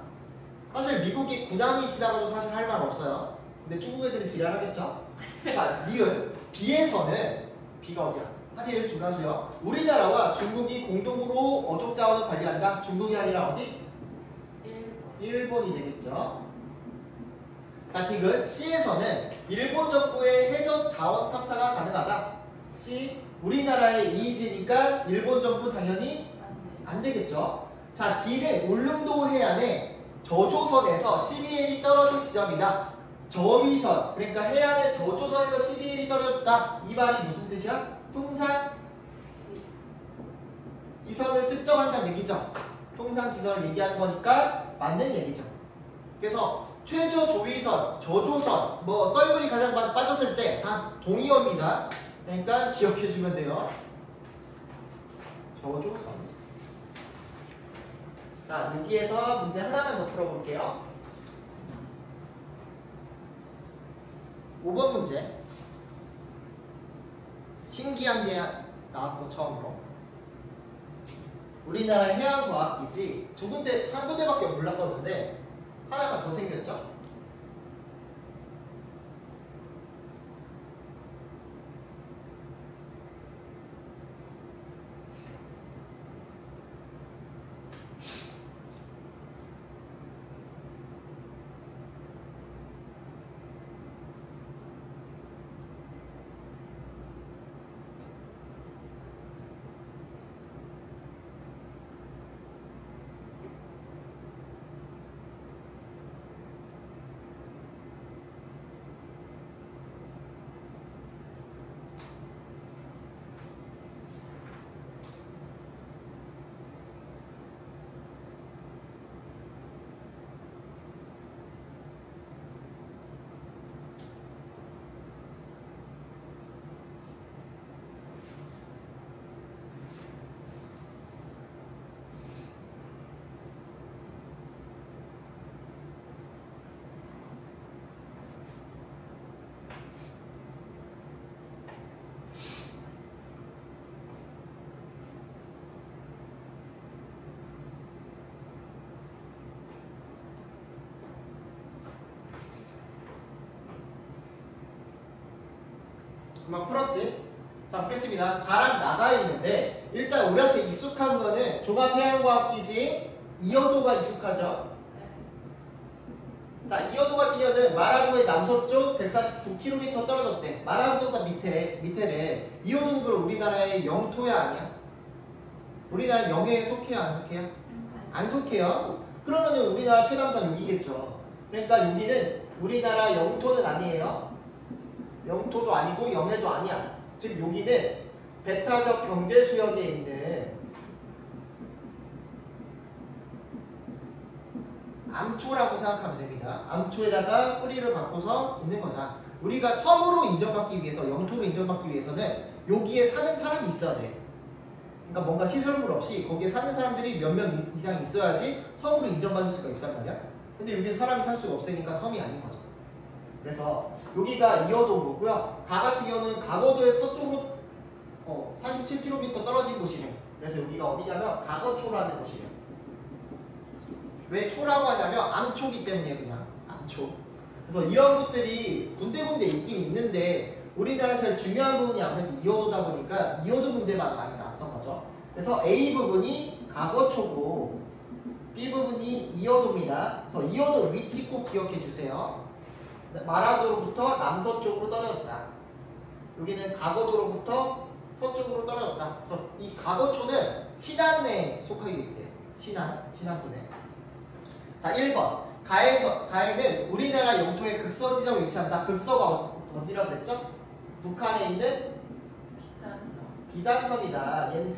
사실 미국이 군함이 지나가도 사실 할 말 없어요. 근데 중국 애들은 지랄하겠죠. 자, 니은 B에서는 B가 어디야? 한일 중간수역. 우리나라와 중국이 공동으로 어족 자원을 관리한다. 중국이 아니라 어디? 일본이 되겠죠. 자, D은 C에서는 일본 정부의 해적 자원 탐사가 가능하다. C, 우리나라의 이익이니까 일본 정부 당연히 안 되겠죠. 자, D는 울릉도 해안의 저조선에서 12일이 떨어진 지점이다. 저위선, 그러니까 해안의 저조선에서 12일이 떨어졌다. 이 말이 무슨 뜻이야? 통상 기선을 측정한다는 얘기죠. 통상 기선을 얘기하는 거니까 맞는 얘기죠. 그래서 최저 조위선, 저조선, 뭐 썰물이 가장 빠졌을 때 다 동의어입니다. 그러니까 기억해 주면 돼요. 저조선. 자, 여기에서 문제 하나만 더 풀어볼게요. 5번 문제. 신기한 게 나왔어, 처음으로. 우리나라 해양과학기지 두 군데, 한 군데밖에 몰랐었는데 하나가 더 생겼죠? 금방 풀었지? 자, 보겠습니다. 가랑 나가 있는데 일단 우리한테 익숙한 거는 종합해양과학기지 이어도가 익숙하죠? 자, 이어도 같은 경우는 마라도의 남서쪽 149km 떨어졌대. 마라도가 밑에래. 이어도는 그럼 우리나라의 영토야 아니야? 우리나라 영해에 속해요 안 속해요? 안 속해요. 그러면은 우리나라 최남단 여기겠죠. 그러니까 여기는 우리나라 영토는 아니에요. 영토도 아니고 영해도 아니야. 즉 여기는 배타적 경제수역에 있는 암초라고 생각하면 됩니다. 암초에다가 뿌리를 바꿔서 있는 거다. 우리가 섬으로 인정받기 위해서, 영토로 인정받기 위해서는 여기에 사는 사람이 있어야 돼. 그러니까 뭔가 시설물 없이 거기에 사는 사람들이 몇 명 이상 있어야지 섬으로 인정받을 수가 있단 말이야. 근데 여기는 사람이 살 수가 없으니까 섬이 아닌 거죠. 그래서 여기가 이어도고요. 가 같은 경우는 가거도의 서쪽으로 47km 떨어진 곳이래. 그래서 여기가 어디냐면 가거초라는 곳이래요. 왜 초라고 하냐면 암초기 때문이에요. 그냥 암초. 그래서 이런 것들이 군데군데 있긴 있는데 우리나라에서 제일 중요한 부분이 아무래도 이어도다 보니까 이어도 문제만 많이 나왔던 거죠. 그래서 A 부분이 가거초고 B 부분이 이어도입니다. 그래서 이어도 위치 꼭 기억해 주세요. 마라도로부터 남서쪽으로 떨어졌다. 여기는 가거도로부터 서쪽으로 떨어졌다. 그래서 이 가거초는 신안내에 속하게 있대요. 신안군에. 자, 1번. 가해는 우리나라 영토의 극서 지점에 위치한다. 극서가 어디라고 그랬죠? 북한에 있는 비단섬이다. 얘는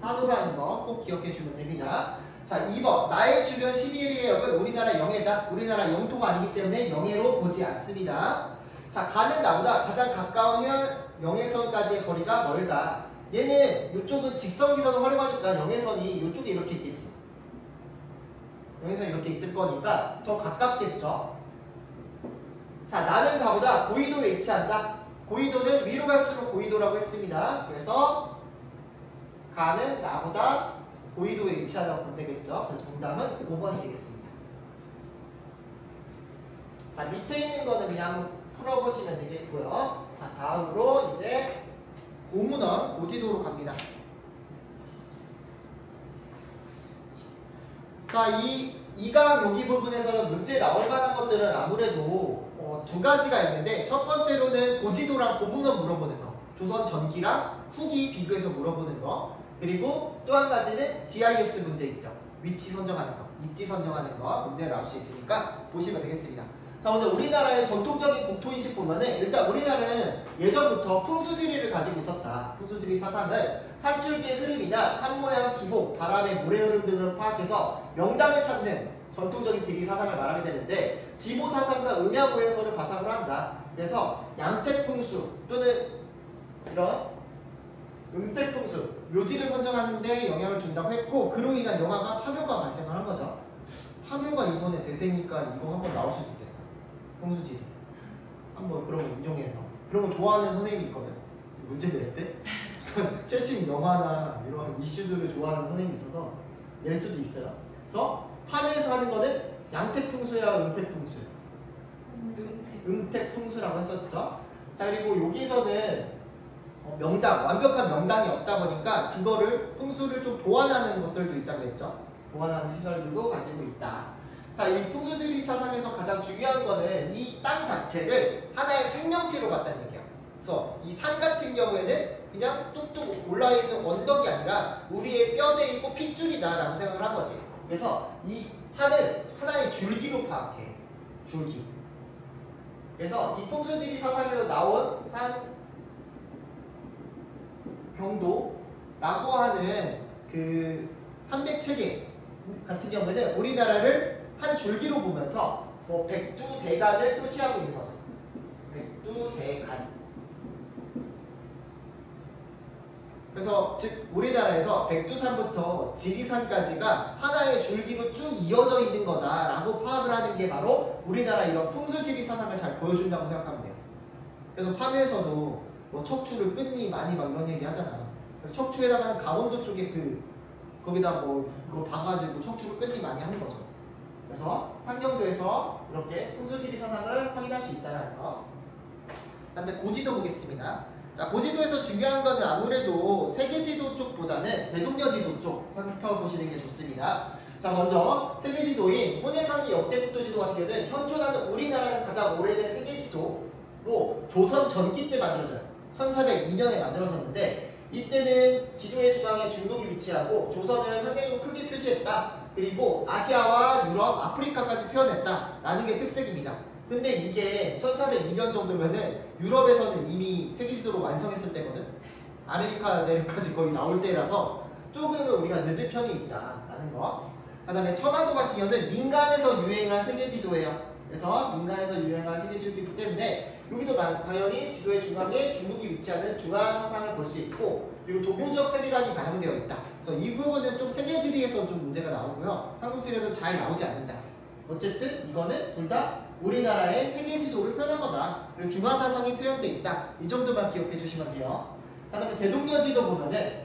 124도라는 거 꼭 기억해 주면 됩니다. 자, 2번. 나의 주변 12일의 역은 우리나라 영해다. 우리나라 영토가 아니기 때문에 영해로 보지 않습니다. 자, 가는 나보다 가장 가까운 영해선까지의 거리가 멀다. 얘는 이쪽은 직선기선을 활용하니까 영해선이 이쪽에 이렇게 있겠지. 영해선이 이렇게 있을 거니까 더 가깝겠죠. 자, 나는 가보다 고緯도에 위치한다. 고緯도는 위로 갈수록 고緯도라고 했습니다. 그래서 가는 나보다 고緯도에 위치하다고 보면 되겠죠. 그래서 정답은 5번이 되겠습니다. 자, 밑에 있는 거는 그냥 풀어보시면 되겠고요. 자, 다음으로 이제 오문원 오지도로 갑니다. 자, 이강 여기 부분에서는 문제 나올 만한 것들은 아무래도 두 가지가 있는데 첫 번째로는 고지도랑 고문원 물어보는 거, 조선 전기랑 후기 비교해서 물어보는 거, 그리고 또 한 가지는 GIS 문제 있죠. 위치 선정하는 거, 입지 선정하는 거 문제가 나올 수 있으니까 보시면 되겠습니다. 자, 먼저 우리나라의 전통적인 국토인식 보면은 일단 우리나라는 예전부터 풍수지리를 가지고 있었다. 풍수지리 사상은 산줄기의 흐름이나 산모양 기복, 바람의 물의 흐름 등을 파악해서 명당을 찾는 전통적인 지리 사상을 말하게 되는데 지보 사상과 음야고해설을 바탕으로 한다. 그래서 양택풍수 또는 이런 음택풍수, 묘지를 선정하는 데 영향을 준다고 했고 그로 인한 영화가 파묘가 발생을 한 거죠. 파묘가 이번에 대세니까 이거 한번 나올 수도 있겠다. 풍수지리 한번 그런 거 인용해서 그런 거 좋아하는 선생님이 있거든. 문제 낼 때 최신 영화나 이런 이슈들을 좋아하는 선생님이 있어서 낼 수도 있어요. 그래서 파묘에서 하는 거는 양태풍수야 음태풍수? 음태풍수라고 했었죠. 자, 그리고 여기서는 명당, 완벽한 명당이 없다 보니까 그거를 풍수를 좀 보완하는 것들도 있다고 했죠. 보완하는 시설들도 가지고 있다. 자, 이 풍수지리 사상에서 가장 중요한 거는 이 땅 자체를 하나의 생명체로 봤다는 얘기야. 그래서 이 산 같은 경우에는 그냥 뚝뚝 올라있는 언덕이 아니라 우리의 뼈대 있고 핏줄이다라고 생각을 한 거지. 그래서 이 산을 하나의 줄기로 파악해. 줄기. 그래서 이 풍수지리 사상에서 나온 산 경도라고 하는 그 산맥체계 같은 경우에는 우리나라를 한 줄기로 보면서 뭐 백두대간을 표시하고 있는 거죠. 백두대간. 그래서 즉 우리나라에서 백두산부터 지리산까지가 하나의 줄기로 쭉 이어져 있는 거다라고 파악을 하는 게 바로 우리나라 이런 풍수지리 사상을 잘 보여준다고 생각하면 돼요. 그래서 파묘에서도 뭐 척추를 끊니 많이 막 이런 얘기 하잖아. 척추에다가는 강원도 쪽에 거기다 뭐 그거 봐가지고 척추를 끊니 많이 하는 거죠. 그래서 상경도에서 이렇게 풍수지리 사상을 확인할 수 있다는 거. 그다음에 고지도 보겠습니다. 자, 고지도에서 중요한 거는 아무래도 세계지도 쪽보다는 대동여지도 쪽 살펴보시는 게 좋습니다. 자, 먼저 세계지도인 호네강이 역대국도지도 같은 경우는 현존하는 우리나라의 가장 오래된 세계지도로 조선 전기 때 만들어져요. 1402년에 만들어졌는데 이때는 지도의 중앙에 중국이 위치하고 조선을 상대적으로 크게 표시했다. 그리고 아시아와 유럽, 아프리카까지 표현했다 라는 게 특색입니다. 근데 이게 1402년 정도면은 유럽에서는 이미 세계지도로 완성했을 때거든. 아메리카 내륙까지 거의 나올 때라서 조금은 우리가 늦은 편이 있다라는 거. 그 다음에 천안도 같은 경우는 민간에서 유행한 세계지도예요. 그래서 민간에서 유행한 세계지도이기 때문에 여기도 당연히 지도의 중앙에 중국이 위치하는 중화사상을 볼 수 있고 그리고 도교적 세계관이 반영되어 있다. 그래서 이 부분은 좀 세계지리에서 좀 문제가 나오고요. 한국지리에서 잘 나오지 않는다. 어쨌든 이거는 둘 다 우리나라의 세계지도를 표현한 거다. 그리고 중화사상이 표현되어 있다. 이 정도만 기억해 주시면 돼요. 그 다음에 대동여지도 보면은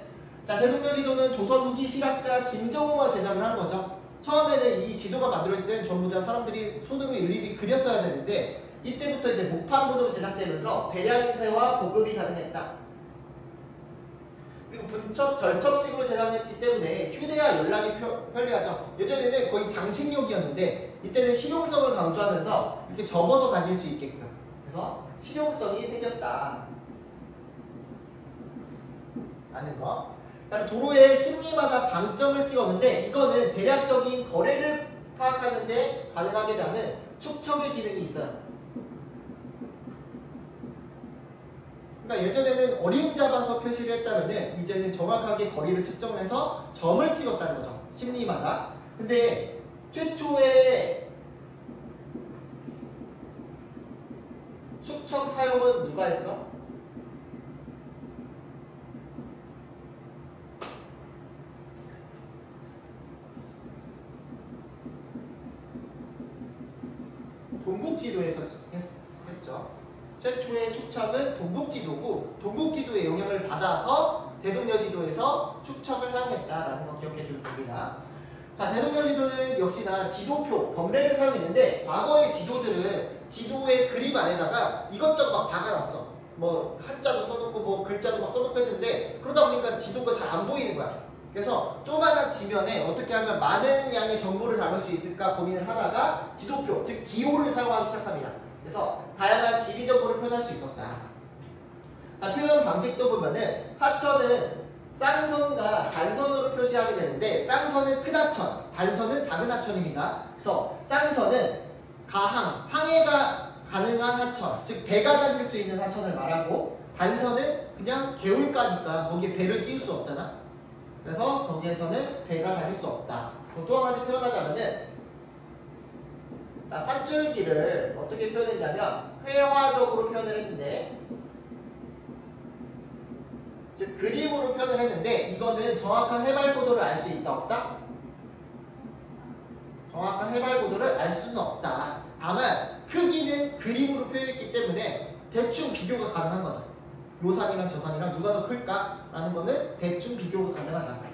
자, 대동여지도는 조선 후기 실학자 김정호가 제작을 한 거죠. 처음에는 이 지도가 만들어질 때는 전부 다 사람들이 손으로 일일이 그렸어야 되는데 이때부터 이제 목판본으로 제작되면서 대량 인쇄와 보급이 가능했다. 그리고 분첩, 절첩식으로 제작했기 때문에 휴대와 연락이 편리하죠. 예전에는 거의 장식용이었는데 이때는 실용성을 강조하면서 이렇게 접어서 다닐 수 있게끔 그래서 실용성이 생겼다 라는 거. 그다음에 도로의 심리마다 방점을 찍었는데 이거는 대략적인 거래를 파악하는 데 가능하게 되는 축척의 기능이 있어요. 그러니까 예전에는 어림 잡아서 표시를 했다면은 이제는 정확하게 거리를 측정을 해서 점을 찍었다는 거죠. 심리마다. 근데 최초의 축척 사용은 누가 했어? 동국지도에서 했죠. 최초의 축척은 동국지도고 동국지도의 영향을 받아서 대동여지도에서 축척을 사용했다라는 거 기억해 줄 겁니다. 자, 대동여지도는 역시나 지도표, 범례를 사용했는데 과거의 지도들은 지도의 그림 안에다가 이것저것 막 박아놨어. 뭐 한자도 써놓고 뭐 글자도 막 써놓고 했는데 그러다 보니까 지도가 잘 안 보이는 거야. 그래서 조그만한 지면에 어떻게 하면 많은 양의 정보를 담을 수 있을까 고민을 하다가 지도표, 즉 기호를 사용하기 시작합니다. 그래서 다양한 지리 정보를 표현할 수 있었다. 자, 표현 방식도 보면은 하천은 쌍선과 단선으로 표시하게 되는데 쌍선은 큰 하천, 단선은 작은 하천입니다. 그래서 쌍선은 가항, 항해가 가능한 하천, 즉 배가 다닐 수 있는 하천을 말하고 단선은 그냥 개울가니까 거기에 배를 띄울 수 없잖아. 그래서 거기에서는 배가 다닐 수 없다. 또 한 가지 표현하자면은 자, 산줄기를 어떻게 표현했냐면 회화적으로 표현을 했는데 즉 그림으로 표현을 했는데 이거는 정확한 해발 고도를 알 수 있다 없다? 정확한 해발 고도를 알 수는 없다. 다만 크기는 그림으로 표현했기 때문에 대충 비교가 가능한 거죠. 요 산이랑 저 산이랑 누가 더 클까라는 거는 대충 비교가 가능하다.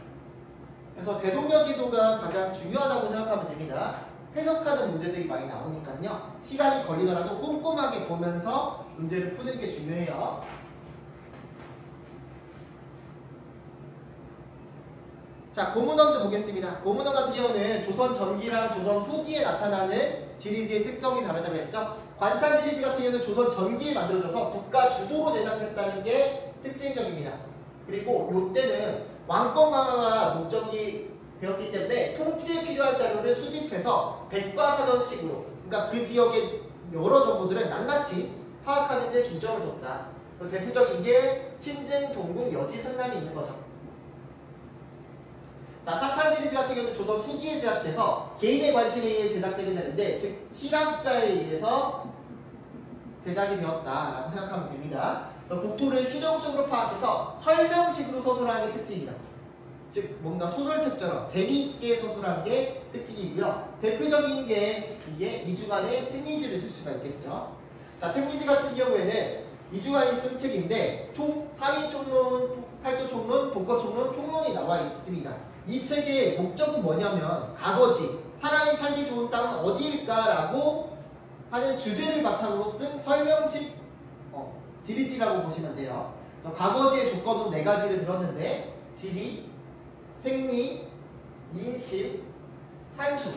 그래서 대동여 지도가 가장 중요하다고 생각하면 됩니다. 해석하는 문제들이 많이 나오니까요. 시간이 걸리더라도 꼼꼼하게 보면서 문제를 푸는 게 중요해요. 자, 고문원도 보겠습니다. 고문원 같은 경우는 조선 전기랑 조선 후기에 나타나는 지리지의 특성이 다르다고 했죠. 관찰 지리지 같은 경우는 조선 전기에 만들어져서 국가 주도로 제작했다는 게 특징적입니다. 그리고 이때는 왕권 강화가 목적이 되었기 때문에 통치에 필요한 자료를 수집해서 백과사전식으로, 그러니까 그 지역의 여러 정보들을 낱낱이 파악하는 데 중점을 뒀다. 대표적인 게 신증, 동궁, 여지, 승남이 있는 거죠. 자, 사찬지리지 같은 경우는 조선 후기에 제작돼서 개인의 관심에 의해 제작되게 되는데, 즉 실학자에 의해서 제작이 되었다라고 생각하면 됩니다. 국토를 실용적으로 파악해서 설명식으로 서술하는 게 특징이다. 즉 뭔가 소설책처럼 재미있게 서술한 게 특징이고요. 대표적인 게 이게 이중환의 특리지를 줄 수가 있겠죠. 자, 특리지 같은 경우에는 이중환이 쓴 책인데 총 3위 총론, 8도 총론, 복거 총론, 총론이 나와 있습니다. 이 책의 목적은 뭐냐면 과거지, 사람이 살기 좋은 땅은 어디일까라고 하는 주제를 바탕으로 쓴 설명식 지리지라고 보시면 돼요. 그래서 과거지의 조건으로 4가지를 들었는데 지리, 생리, 인심, 산수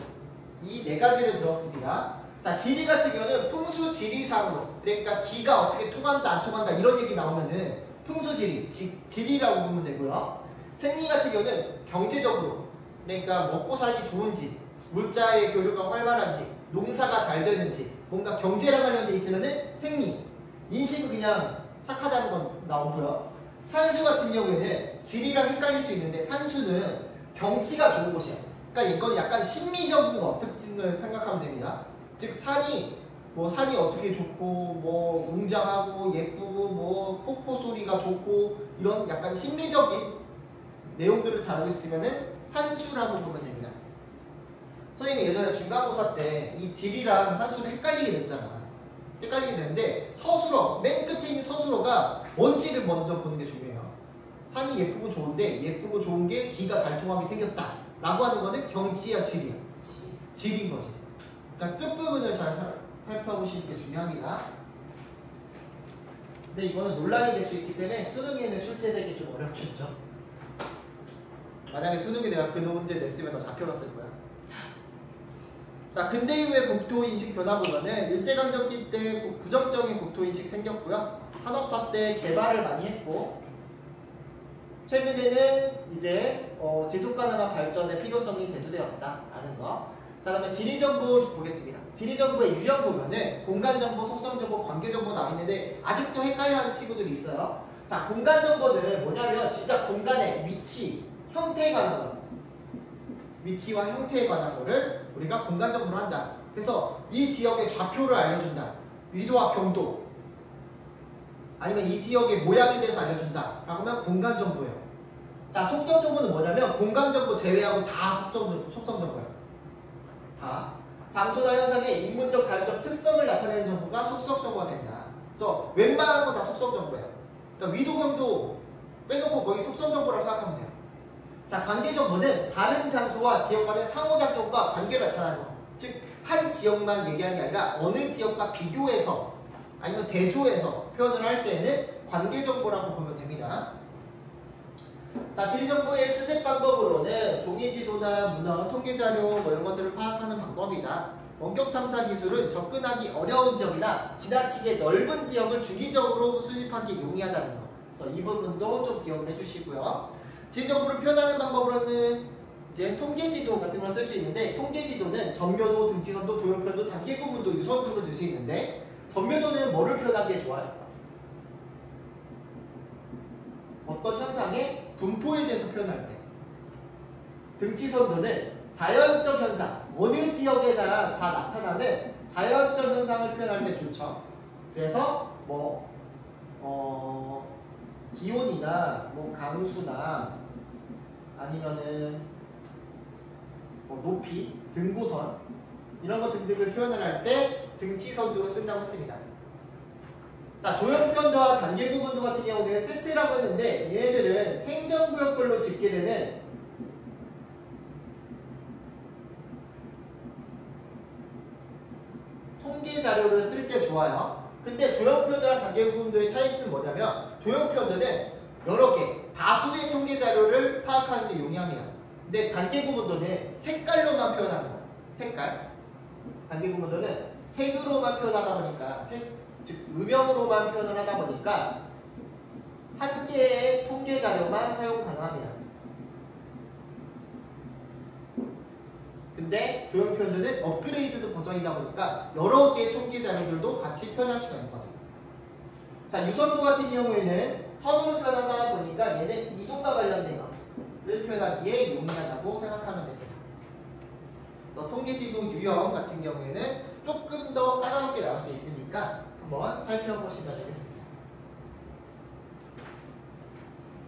이 4가지를 들었습니다. 자, 지리 같은 경우는 풍수 지리상으로, 그러니까 기가 어떻게 통한다 안 통한다 이런 얘기 나오면은 풍수지리, 지리라고 보면 되고요. 생리 같은 경우는 경제적으로, 그러니까 먹고 살기 좋은지, 물자의 교류가 활발한지, 농사가 잘 되는지, 뭔가 경제랑 관련돼 있으면은 생리. 인심은 그냥 착하다는 건 나오고요. 산수 같은 경우에는 지리랑 헷갈릴 수 있는데 산수는 경치가 좋은 곳이야. 그러니까 이건 약간 심미적인 거 특징을 생각하면 됩니다. 즉 산이 어떻게 좋고 뭐 웅장하고 예쁘고 뭐 폭포 소리가 좋고 이런 약간 심미적인 내용들을 다루고 있으면은 산수라고 보면 됩니다. 선생님이 예전에 중간고사 때 이 지리랑 산수를 헷갈리게 됐잖아. 헷갈리게 되는데 서술어, 맨 끝에 있는 서술어가 뭔지를 먼저 보는 게 중요해요. 산이 예쁘고 좋은데 예쁘고 좋은 게 기가 잘 통하게 생겼다 라고 하는 거는 경치야 지리야? 지리인 거지. 그러니까 끝부분을 잘 살펴보시는 게 중요합니다. 근데 이거는 논란이 될 수 있기 때문에 수능에는 출제되기 좀 어렵겠죠. 만약에 수능에 내가 그 문제 냈으면 다 잡혀갔을 거야. 자, 근대 이후의 국토인식 변화 보면은 일제강점기 때 부정적인 국토인식 생겼고요. 산업화 때 개발을 많이 했고, 최근에는 이제 지속가능한 발전의 필요성이 대두되었다라는 거. 자, 그다음에 지리정보 보겠습니다. 지리정보의 유형 보면은 공간정보, 속성정보, 관계정보 나와 있는데 아직도 헷갈려하는 친구들이 있어요. 자, 공간정보는 뭐냐면 진짜 공간의 위치, 형태에 관한 거. 위치와 형태에 관한 거를 우리가 공간정보로 한다. 그래서 이 지역의 좌표를 알려준다. 위도와 경도. 아니면 이 지역의 모양에 대해서 알려준다. 라고 하면 공간정보예요. 자, 속성정보는 뭐냐면 공간정보 제외하고 다 속성정보예요. 다. 장소나 현상의 인문적, 자연적 특성을 나타내는 정보가 속성정보가 된다. 그래서 웬만한 건 다 속성정보예요. 그러니까 위도, 경도 빼놓고 거의 속성정보라고 생각하면 돼요. 자, 관계정보는 다른 장소와 지역 간의 상호작용과 관계를 나타내는 거. 즉, 한 지역만 얘기하는 게 아니라 어느 지역과 비교해서 아니면 대조해서 표현을 할 때에는 관계정보라고 보면 됩니다. 자, 지리정보의 수집 방법으로는 종이지도나 문헌, 통계자료 이런 것들을 파악하는 방법이다. 원격탐사 기술은 접근하기 어려운 지역이나 지나치게 넓은 지역을 주기적으로 수집하기 용이하다는 거. 그래서 이 부분도 좀 기억을 해주시고요. 지리정보를 표현하는 방법으로는 이제 통계지도 같은 걸 쓸 수 있는데, 통계지도는 전묘도, 등치선도, 도형편도, 단계구분도, 유선도를 줄 수 있는데, 전묘도는 뭐를 표현하기에 좋아요? 어떤 현상의 분포에 대해서 표현할 때. 등치선도는 자연적 현상, 어느 지역에나 다 나타나는 자연적 현상을 표현할 때 좋죠. 그래서 기온이나 강수나 아니면은 높이, 등고선 이런 것 등등을 표현을 할 때 등치선도로 쓴다고 했습니다. 자, 도형편도와 단계구분도 같은 경우는 세트라고 했는데 얘네들은 행정구역별로 집계 되는 통계 자료를 쓸 때 좋아요. 근데 도형편도랑 단계구분도의 차이는 뭐냐면 도형편도는 여러 개, 다수의 통계 자료를 파악하는 데 용이합니다. 근데 단계구분도는 색깔로만 표현하는 거예요. 색깔. 단계구분도는 색으로만 표현하다 보니까 즉 음영으로만 표현을 하다 보니까 한 개의 통계 자료만 사용 가능합니다. 근데 도형 표현도는 업그레이드드 버전이다 보니까 여러 개의 통계 자료들도 같이 표현할 수가 있는 거죠. 자, 유선도 같은 경우에는 선으로 표현하다 보니까 얘는 이동과 관련된 것을 표현하기에 용이하다고 생각하면 됩니다. 통계지도 유형 같은 경우에는 조금 더 까다롭게 나올 수 있으니까 한번 살펴보시면 되겠습니다.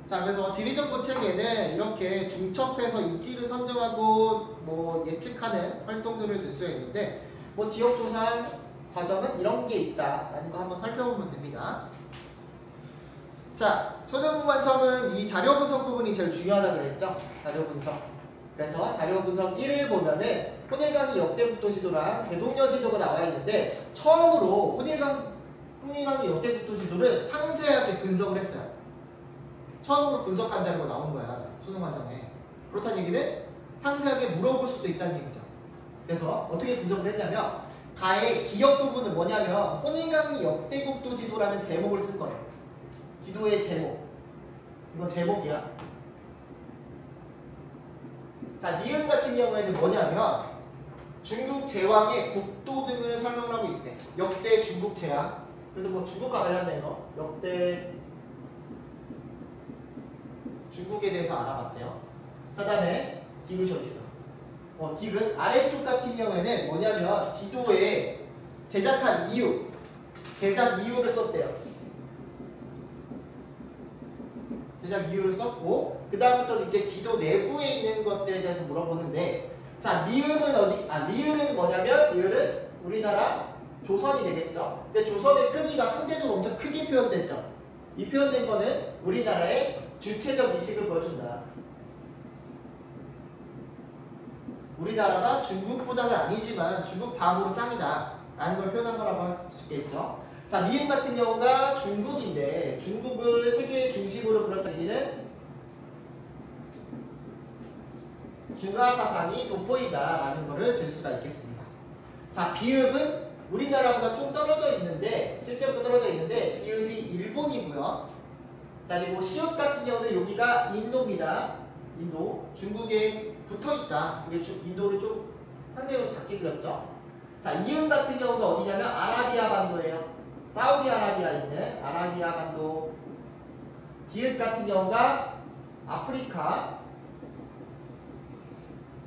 자, 그래서 지리정보 체계는 이렇게 중첩해서 입지를 선정하고 뭐 예측하는 활동들을 줄 수 있는데 뭐 지역조사 과정은 이런 게 있다라는 거 한번 살펴보면 됩니다. 자, 수능 완성은 이 자료 분석 부분이 제일 중요하다고 그랬죠? 자료 분석. 그래서 자료 분석 1을 보면은 혼일강이 역대국도 지도랑 대동여 지도가 나와 있는데 처음으로 혼일강이 역대국도 지도를 상세하게 분석을 했어요. 처음으로 분석한 자료가 나온 거야. 수능 완성에. 그렇다는 얘기는 상세하게 물어볼 수도 있다는 얘기죠. 그래서 어떻게 분석을 했냐면 가의 기억 부분은 뭐냐면 혼일강이 역대국도 지도라는 제목을 쓴 거예요. 지도의 제목. 이건 제목이야. 자, 니은 같은 경우에는 뭐냐면 중국 제왕의 국도 등을 설명을 하고 있대. 역대 중국 제왕. 그래서 뭐 중국과 관련된 거. 역대 중국에 대해서 알아봤대요. 그 다음에 디귿이 어디 있어? 디귿 아래쪽 같은 경우에는 뭐냐면 지도에 제작한 이유, 제작 이유를 썼대요. 제작 이유를 썼고 그 다음부터 이제 지도 내부에 있는 것들에 대해서 물어보는데 자, 미을은 어디? 미을은 뭐냐면 미을은 우리나라 조선이 되겠죠. 근데 조선의 크기가 상대적으로 엄청 크게 표현됐죠. 이 표현된 거는 우리나라의 주체적 이식을 보여준다. 우리나라가 중국보다는 아니지만 중국 다음으로 짱이다 라는 걸 표현한 거라고 할 수 있겠죠. 자, 미음 같은 경우가 중국인데 중국을 세계의 중심으로 그렸다는 얘기는 중화사상이 돋보인다 라는 거를 들 수가 있겠습니다. 자, 비읍은 우리나라보다 좀 떨어져 있는데 실제보다 떨어져 있는데 비읍이 일본이고요. 자, 그리고 시옷 같은 경우는 여기가 인도입니다. 인도. 중국에 붙어있다. 우리 인도를 좀 상대적으로 작게 그렸죠. 자, 이음 같은 경우가 어디냐면 아라비아 반도예요. 사우디아라비아에 있는 아라비아 반도. 지읒 같은 경우가 아프리카.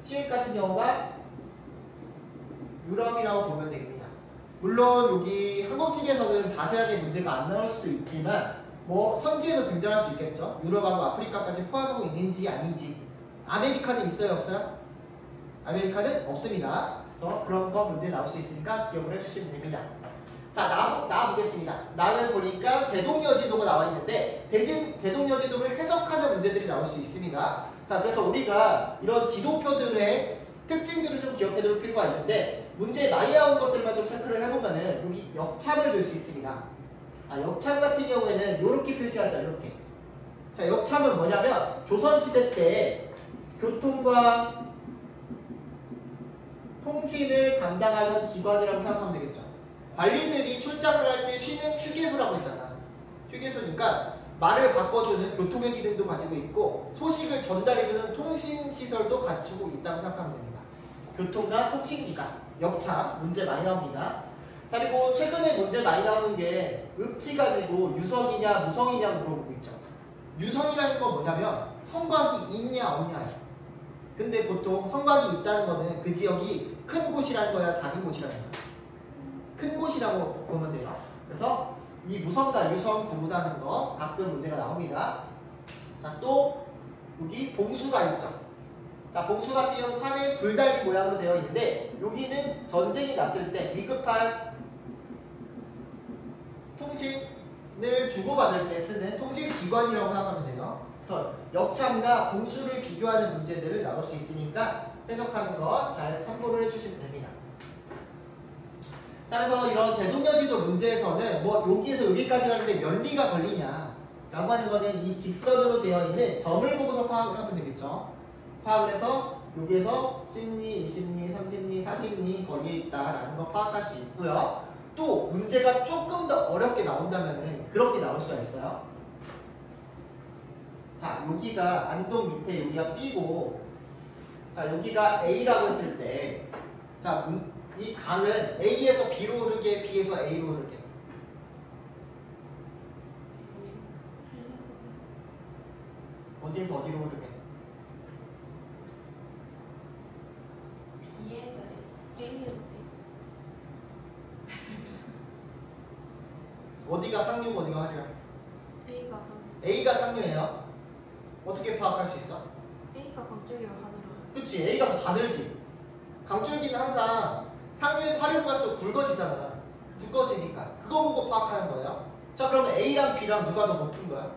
치읒 같은 경우가 유럽이라고 보면 됩니다. 물론 여기 항공식에서는 자세하게 문제가 안 나올 수도 있지만 뭐 선지에서 등장할 수 있겠죠. 유럽하고 아프리카까지 포함하고 있는지 아닌지. 아메리카는 있어요, 없어요? 아메리카는 없습니다. 그래서 그런 거 문제 나올 수 있으니까 기억을 해주시면 됩니다. 자, 나와 보겠습니다. 나를 보니까 대동여 지도가 나와 있는데 대동여 지도를 해석하는 문제들이 나올 수 있습니다. 자, 그래서 우리가 이런 지도표들의 특징들을 좀 기억해둘 필요가 있는데 문제에 많이 나온 것들만 좀 체크를 해보면은 여기 역참을 들 수 있습니다. 자, 역참 같은 경우에는 이렇게 표시하죠. 이렇게. 자, 역참은 뭐냐면 조선시대 때 교통과 통신을 담당하는 기관이라고 생각하면 되겠죠. 관리들이 출장을 할 때 쉬는 휴게소라고 했잖아. 휴게소니까 말을 바꿔주는 교통의 기능도 가지고 있고 소식을 전달해주는 통신시설도 갖추고 있다고 생각하면 됩니다. 교통과 통신기관, 역참 문제 많이 나옵니다. 자, 그리고 최근에 문제 많이 나오는 게 읍지 가지고 유성이냐 무성이냐 물어보고 있죠. 유성이라는 건 뭐냐면 성곽이 있냐 없냐예요. 근데 보통 성곽이 있다는 거는 그 지역이 큰 곳이라는 거야, 작은 곳이라는 거야. 큰 곳이라고 보면 돼요. 그래서 이 무성과 유성 구분하는 거 가끔 문제가 나옵니다. 자, 또 여기 봉수가 있죠. 자, 봉수 같은 경우는 산의 불달기 모양으로 되어 있는데 여기는 전쟁이 났을 때 위급한 통신 주고받을 때 쓰는 통신기관이라고 생각하면 돼요. 그래서 역참과 공수를 비교하는 문제들을 나올 수 있으니까 해석하는 거 잘 참고를 해주시면 됩니다. 자, 그래서 이런 대동여지도 문제에서는 뭐 여기에서 여기까지 가는데 몇 리가 걸리냐 라고 하는 거는 이 직선으로 되어 있는 점을 보고서 파악을 하면 되겠죠. 파악을 해서 여기에서 10리, 20리, 30리, 40리 거리에 있다라는 거 파악할 수 있고요. 또 문제가 조금 더 어렵게 나온다면 그렇게 나올 수가 있어요. 자, 여기가 안동 밑에 여기가 B고, 자, 여기가 A라고 했을 때, 자, 이 강은 A에서 B로 흐르게, B에서 A로 흐르게. 어디에서 어디로 흐르게? B에서 어디가 상류고 어디가 하류야? A가 A가 상류예요. 어떻게 파악할 수 있어? A가 강줄기가 가늘어요. 그치, A가 더 가늘지. 강줄기는 항상 상류에서 하류로 갈수록 굵어지잖아. 두꺼워지니까. 그거 보고 파악하는 거예요. 자, 그러면 A랑 B랑 누가 더 높은 거야?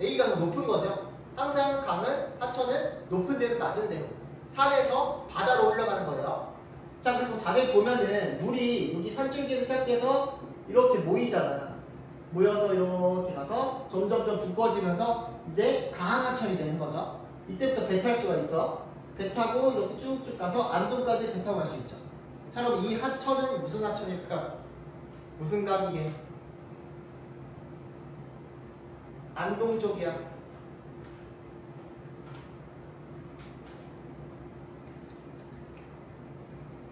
A가 더 높은 거죠. 항상 강은, 하천은 높은 데서 낮은 데로, 산에서 바다로 올라가는 거예요. 자, 그리고 자세히 보면은 물이 여기 산줄기에서 시작해서 이렇게 모이잖아요. 모여서 이렇게 가서 점점점 두꺼워지면서 이제 강한 하천이 되는 거죠. 이때부터 배 탈 수가 있어. 배 타고 이렇게 쭉쭉 가서 안동까지 배 타고 갈 수 있죠. 자, 그럼 이 하천은 무슨 하천일까? 무슨 강이게? 안동 쪽이야.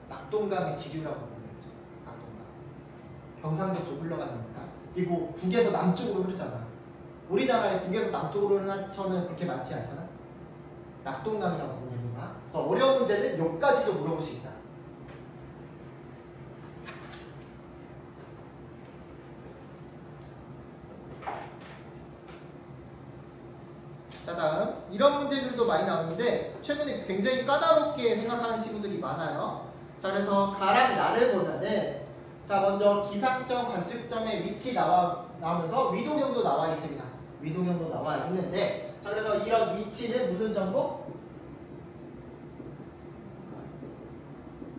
낙동강의 지류라고 부르겠죠. 낙동강. 경상도 쪽 흘러가는 거니까. 그리고 북에서 남쪽으로 흐르잖아. 우리나라에 북에서 남쪽으로 흐르는 하천은 그렇게 많지 않잖아. 낙동강이라고 부르는 겁니다. 그래서 어려운 문제는 여기까지도 물어볼 수 있다. 자, 다음 이런 문제들도 많이 나오는데 최근에 굉장히 까다롭게 생각하는 친구들이 많아요. 자, 그래서 가랑 나를 보면은, 자, 먼저 기상점 관측점의 위치 나오면서 위동형도 나와 있습니다. 위동형도 나와 있는데, 자, 그래서 이런 위치는 무슨 정보?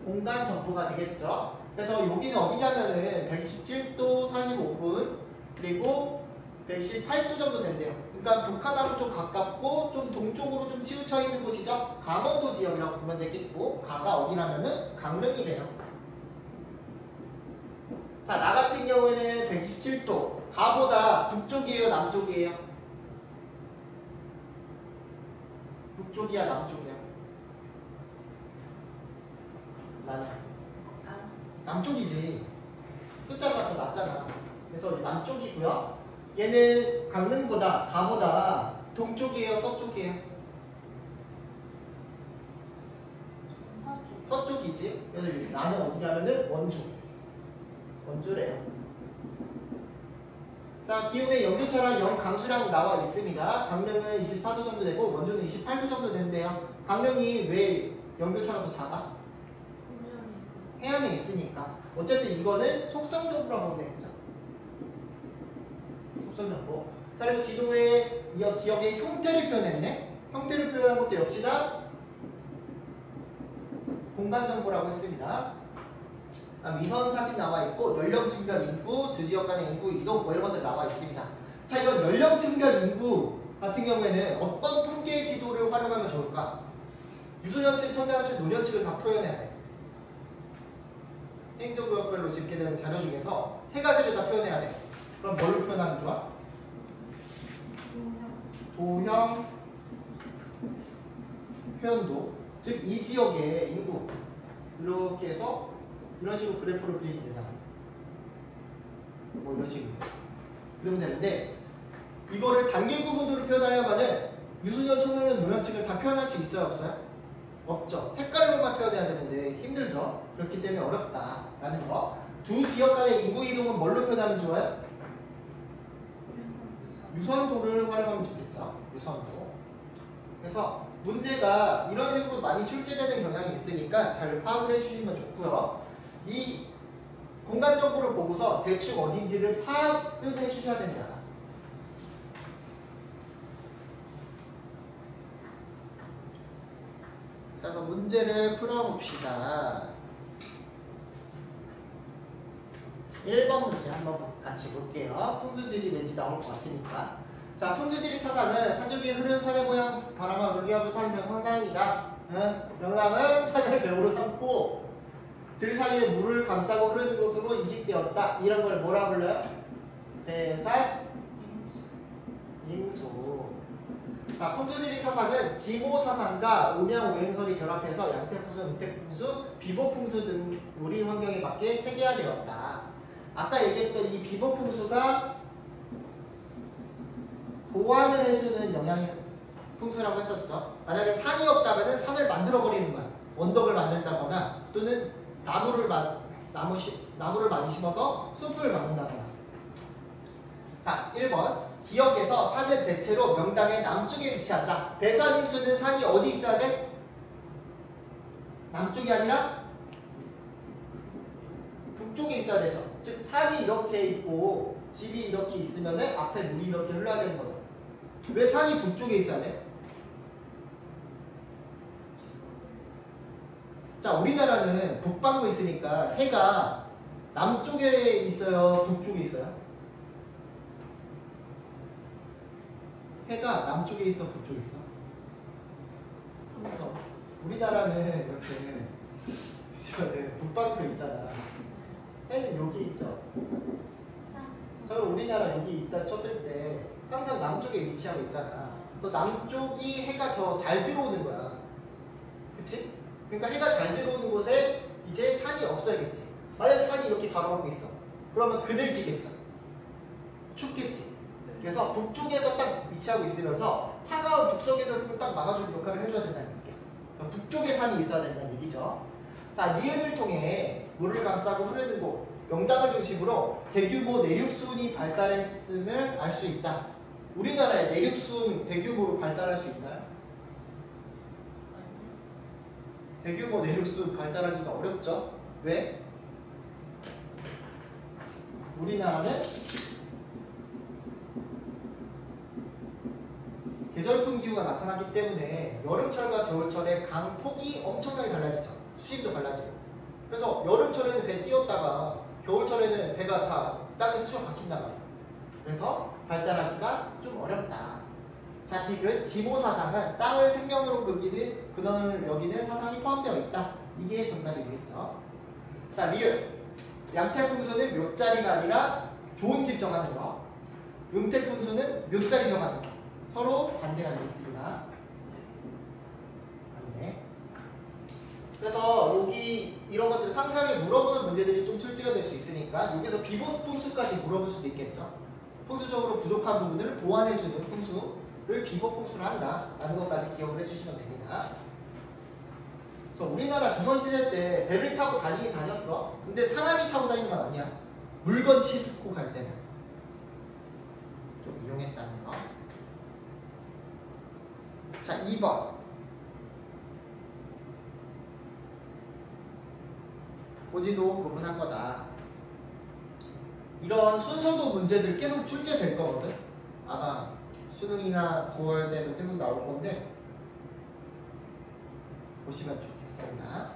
공간 정보가 되겠죠. 그래서 여기는 어디냐면은 117도 45분 그리고 118도 정도 된대요. 그러니까 북한하고 좀 가깝고 좀 동쪽으로 좀 치우쳐 있는 곳이죠. 강원도 지역이라고 보면 되겠고, 가가 어디라면은 강릉이래요. 자, 나 같은 경우에는 117도. 가보다 북쪽이에요, 남쪽이에요? 북쪽이야, 남쪽이야? 나는 남쪽이지. 숫자가 더 낮잖아. 그래서 남쪽이고요. 얘는 강릉보다, 가보다 동쪽이에요, 서쪽이에요? 서쪽이지. 그래서 나는 어디냐면은 원주래요. 자, 기온의 영도차랑 영강수량 나와 있습니다. 강릉은 24도 정도 되고 원주는 28도 정도 된대요. 강릉이 왜 영도차가 더 작아? 해안에 있으니까. 어쨌든 이거는 속성정보라고 보면 되죠. 속성정보. 자, 그리고 지도에 이 지역의 형태를 표현했네. 형태를 표현한 것도 역시나 공간정보라고 했습니다. 위성 사진 나와 있고, 연령층별 인구, 두 지역 간의 인구 이동 뭐 이런 것들 나와 있습니다. 자, 이런 연령층별 인구 같은 경우에는 어떤 통계 지도를 활용하면 좋을까? 유소년층, 청년층, 노년층을 다 표현해야 돼. 행정구역별로 집계되는 자료 중에서 세 가지를 다 표현해야 돼. 그럼 뭘로 표현하면 좋아? 도형, 표현도. 즉, 이 지역의 인구. 이렇게 해서 이런 식으로 그래프로 그리면 되잖아. 뭐 이런 식으로. 그러면 되는데, 이거를 단계 구분으로 표현하려면은 유소년, 청소년, 노년층을 다 표현할 수 있어요, 없어요? 없죠. 색깔로만 표현해야 되는데 힘들죠. 그렇기 때문에 어렵다라는 거. 두 지역 간의 인구 이동은 뭘로 표현하면 좋아요? 유선도를 활용하면 좋겠죠. 유선도. 그래서 문제가 이런 식으로 많이 출제되는 경향이 있으니까 잘 파악을 해주시면 좋고요. 이 공간 정보를 보고서 대충 어딘지를 파악을 해주셔야 된다. 자, 그럼 문제를 풀어봅시다. 1번 문제 한번 같이 볼게요. 풍수지리 왠지 나올 것 같으니까. 자, 풍수지리 사상은 산주비의 흐르는 산의 모양, 바람과 물기 하고 살면 상상이다. 영랑은 산을 배후로 삼고 들 사이에 물을 감싸고 흐르는 곳으로 이식되었다. 이런 걸 뭐라 불러요? 배산, 임수. 자, 풍수지리 사상은 지모 사상과 음양 오행설이 결합해서 양태풍수, 음태풍수, 비보풍수 등 우리 환경에 맞게 체계화되었다. 아까 얘기했던 이 비보풍수가 보완을 해주는 영향이 풍수라고 했었죠. 만약에 산이 없다면 산을 만들어버리는 거야. 원덕을 만든다거나 또는 나무를 많이 심어서 숲을 만든다거나. 자, 1번. 기역에서 산은 대체로 명당의 남쪽에 위치한다. 배산임수는 산이 어디 있어야 돼? 남쪽이 아니라 북쪽에 있어야 되죠. 즉 산이 이렇게 있고 집이 이렇게 있으면 앞에 물이 이렇게 흘러야 되는 거죠. 왜 산이 북쪽에 있어야 돼? 자, 우리나라는 북반구 있으니까 해가 남쪽에 있어요? 북쪽에 있어요? 해가 남쪽에 있어? 북쪽에 있어? 우리나라는 이렇게 있으면 북반구 있잖아. 해는 여기 있죠? 저는 우리나라 여기 있다 쳤을 때 항상 남쪽에 위치하고 있잖아. 그래서 남쪽이 해가 더 잘 들어오는 거야. 그치? 그러니까 해가 잘 들어오는 곳에 이제 산이 없어야겠지. 만약에 산이 이렇게 가로막고 있어. 그러면 그늘지겠죠. 춥겠지. 그래서 북쪽에서 딱 위치하고 있으면서 차가운 북서에서 딱 막아주는 역할을 해줘야 된다는 얘기야. 그러니까 북쪽에 산이 있어야 된다는 얘기죠. 자, 니은을 통해 물을 감싸고 흐르는 곳, 영당을 중심으로 대규모 내륙수운이 발달했음을 알 수 있다. 우리나라에 내륙수운 대규모로 발달할 수 있나요? 대규모 내륙수운 발달하기가 어렵죠. 왜? 우리나라는 계절풍 기후가 나타나기 때문에 여름철과 겨울철에 강폭이 엄청나게 달라지죠. 수심도 달라지고. 그래서 여름철에는 배 띄웠다가 겨울철에는 배가 다 땅에 수중 박힌단 말이에요. 그래서 발달하기가 좀 어렵다. 자, 디귿 지모사상은 땅을 생명으로 여기는 근원을 여기는 사상이 포함되어 있다. 이게 정답이 되겠죠. 자, 리을 양태풍수는 몇 자리가 아니라 좋은 집 정하는 거. 음태풍수는 몇 자리 정하는 거. 서로 반대가 되겠습니다. 반대. 그래서 여기 이런 것들 상상에 물어보는 문제들이 좀 출제가 될 수 있으니까 여기서 비보풍수까지 물어볼 수도 있겠죠. 풍수적으로 부족한 부분을 보완해주는 풍수를 비보풍수를 한다라는 것까지 기억을 해주시면 됩니다. 그래서 우리나라 조선시대 때 배를 타고 다니긴 다녔어. 근데 사람이 타고 다니는 건 아니야. 물건 싣고 갈 때는 좀 이용했다는 거. 자, 2번. 고지도 구분한 거다. 이런 순서도 문제들 계속 출제될 거거든. 아마 수능이나 9월 때도 계속 나올 건데 보시면 좋겠습니다.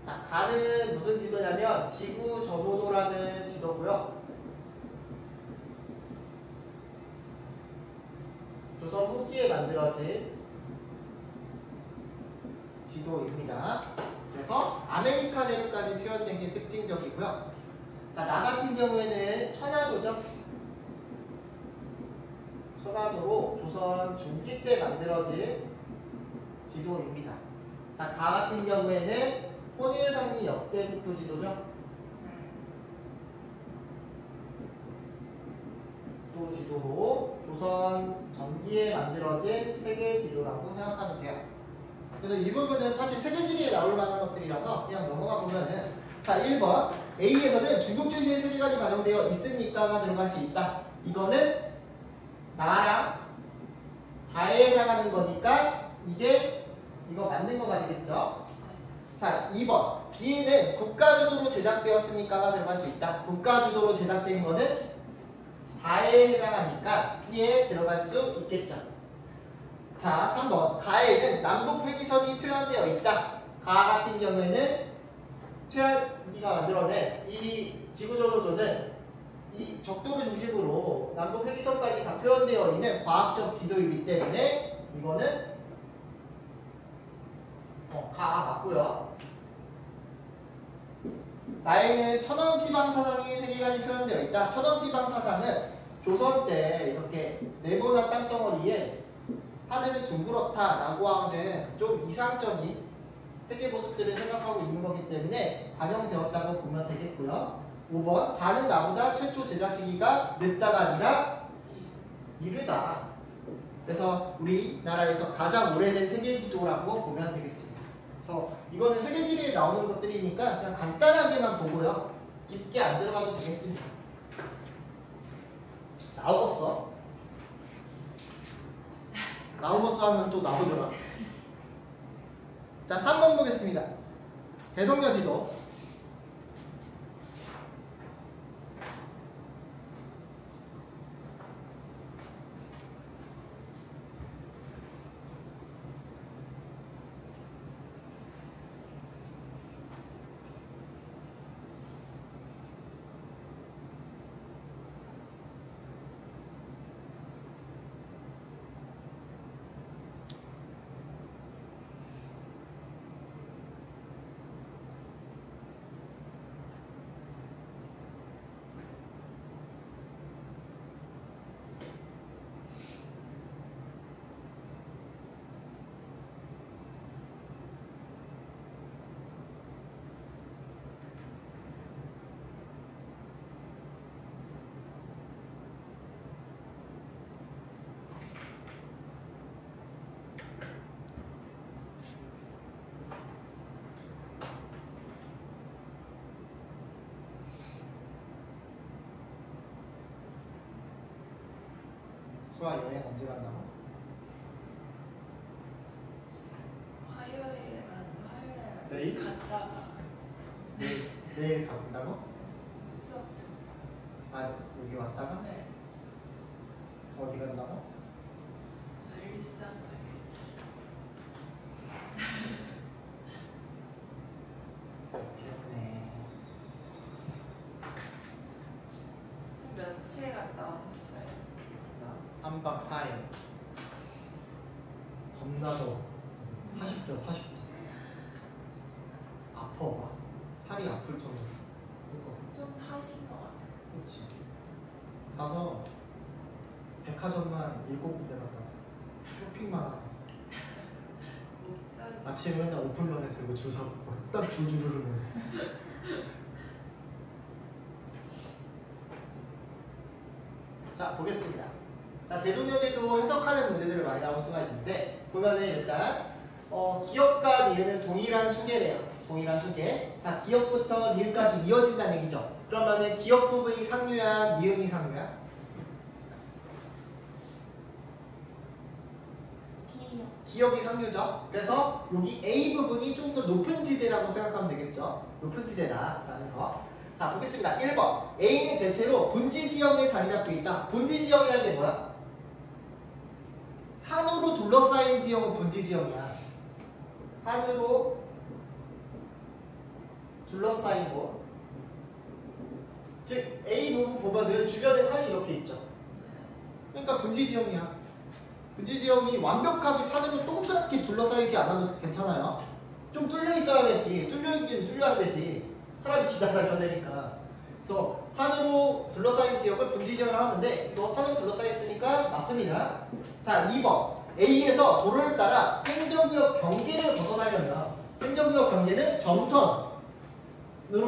자, 가는 무슨 지도냐면 지구 전호도라는 지도고요. 조선 후기에 만들어진 지도입니다. 그래서 아메리카 대륙까지 표현된 게 특징적이고요. 자, 나 같은 경우에는 천화도죠. 천화도로 조선 중기 때 만들어진 지도입니다. 자, 가 같은 경우에는 혼일강리 역대국도 지도죠. 또 지도로 조선 전기에 만들어진 세계 지도라고 생각하면 돼요. 그래서 이 부분은 사실 세계지리에 나올 만한 것들이라서 그냥 넘어가 보면은, 자, 1번 A에서는 중국 중심의 세계관이 반영되어 있으니까가 들어갈 수 있다. 이거는 나랑 다에 해당하는 거니까 이게 이거 맞는 거가 되겠죠. 자, 2번. B는 국가주도로 제작되었으니까가 들어갈 수 있다. 국가주도로 제작된 거는 다에 해당하니까 B에 들어갈 수 있겠죠. 자, 3번. 가에는 남북 회기선이 표현되어 있다. 가 같은 경우에는 최한기가 만들어낸 이 지구조로도는 이 적도를 중심으로 남북 회기선까지 다 표현되어 있는 과학적 지도이기 때문에 이거는 가 맞고요. 나에는 천원지방사상의 세계관이 표현되어 있다. 천원지방사상은 조선 때 이렇게 네모난 땅덩어리에 하늘은 둥그렇다라고 하는 좀 이상적인 세계 모습들을 생각하고 있는 거기 때문에 반영되었다고 보면 되겠고요. 5번. 다는 나보다 최초 제작 시기가 늦다가 아니라 이르다. 그래서 우리나라에서 가장 오래된 세계지도라고 보면 되겠습니다. 그래서 이거는 세계지리에 나오는 것들이니까 그냥 간단하게만 보고요. 깊게 안 들어가도 되겠습니다. 나오겠어? 나오겠어 하면 또 나오더라. 자, 3번 보겠습니다. 대동여지도. 수아 여행 언제 간다고? 화요일에 간다. 화요일에 내일? 갔다가 내일 가본다고? 수업 듣고. 아, 여기 왔다가? 네. 어디 간다고? 저 일산 가야겠어. 귀엽네. 며칠 갔다 오셨어요? 3박 4일. 겁나도 40도, 40도. 아파, 막. 살이 아플 정도로. 뜨거워. 좀 타신 것 같아요. 그렇지. 가서 백화점만 7군데 갔다 왔어. 쇼핑만 하고 왔어. 목적이 아침에 맨날 오픈런에서 이거 줄 서고 딱 줄줄 흐르면서. 자, 보겠습니다. 자, 대동여제도 해석하는 문제들을 많이 나올 수가 있는데 보면은 일단 기역과 니은은 동일한 수계래요. 동일한 수계. 자, 기역부터 니은까지 이어진다는 얘기죠. 그러면은 기역 부분이 상류야, 니은이 상류야? 기억. 기역이 상류죠. 그래서 여기 A 부분이 좀 더 높은 지대라고 생각하면 되겠죠. 높은 지대다라는 거. 자, 보겠습니다. 1번. A는 대체로 분지 지형에 자리 잡고 있다. 분지 지형이라는 게 뭐야? 산으로 둘러싸인 지형은 분지 지형이야. 산으로 둘러싸인 곳. 즉 A 부분 보면은 주변에 산이 이렇게 있죠. 그러니까 분지 지형이야. 분지 지형이 완벽하게 산으로 동그랗게 둘러싸이지 않아도 괜찮아요. 좀 뚫려 있어야겠지. 뚫려 있긴 뚫려야 되지. 사람이 지나다녀야 되니까. 그래서 산으로 둘러싸인 지역을 분지 지형을 하는데 이거 산으로 둘러싸였으니까 맞습니다. 자, 2번. A에서 도로를 따라 행정구역 경계를 벗어나려면 행정구역 경계는 점선으로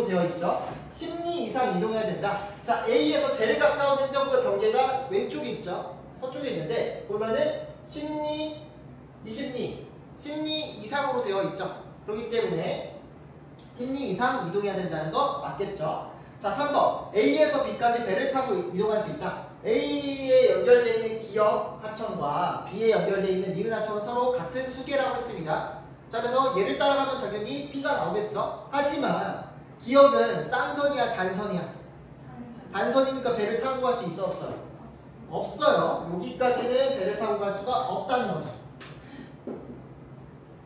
되어 있죠. 10리 이상 이동해야 된다. 자, A에서 제일 가까운 행정구역 경계가 왼쪽에 있죠. 서쪽에 있는데 보면은 10리, 20리, 10리 이상으로 되어 있죠. 그렇기 때문에 10리 이상 이동해야 된다는 거 맞겠죠. 자, 3번. A에서 B까지 배를 타고 이동할 수 있다. A에 연결되어 있는 기역 하천과 B에 연결되어 있는 니은 하천은 서로 같은 수계라고 했습니다. 자, 그래서 얘를 따라가면 당연히 B가 나오겠죠. 하지만 기억은 쌍선이야 단선이야? 단선이니까 배를 타고 갈 수 있어 없어요? 없어요. 여기까지는 배를 타고 갈 수가 없다는 거죠.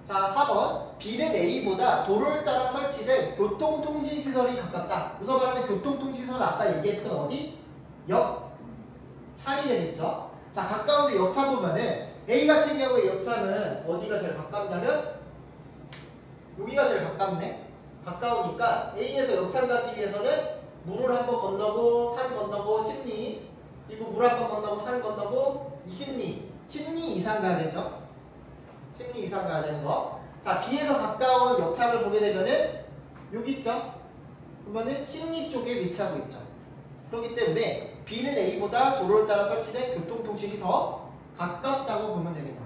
자, 4번. B는 A보다 도로를 따라 설치된 교통통신시설이 가깝다. 우선 말하는 교통통신시설은 아까 얘기했던 어디? 역참이 되겠죠. 자, 가까운데 역참 보면은 A 같은 경우에 역참은 어디가 제일 가깝냐면 여기가 제일 가깝네. 가까우니까 A에서 역참 가기 위해서는 물을 한번 건너고 산 건너고 10리, 그리고 물 한번 건너고 산 건너고 20리, 10리 이상 가야 되죠. 10리 이상 가야 되는 거. 자, B에서 가까운 역참을 보게 되면은 여기 있죠. 그러면은 10리 쪽에 위치하고 있죠. 그렇기 때문에 B는 A보다 도로를 따라 설치된 교통통신이 더 가깝다고 보면 됩니다.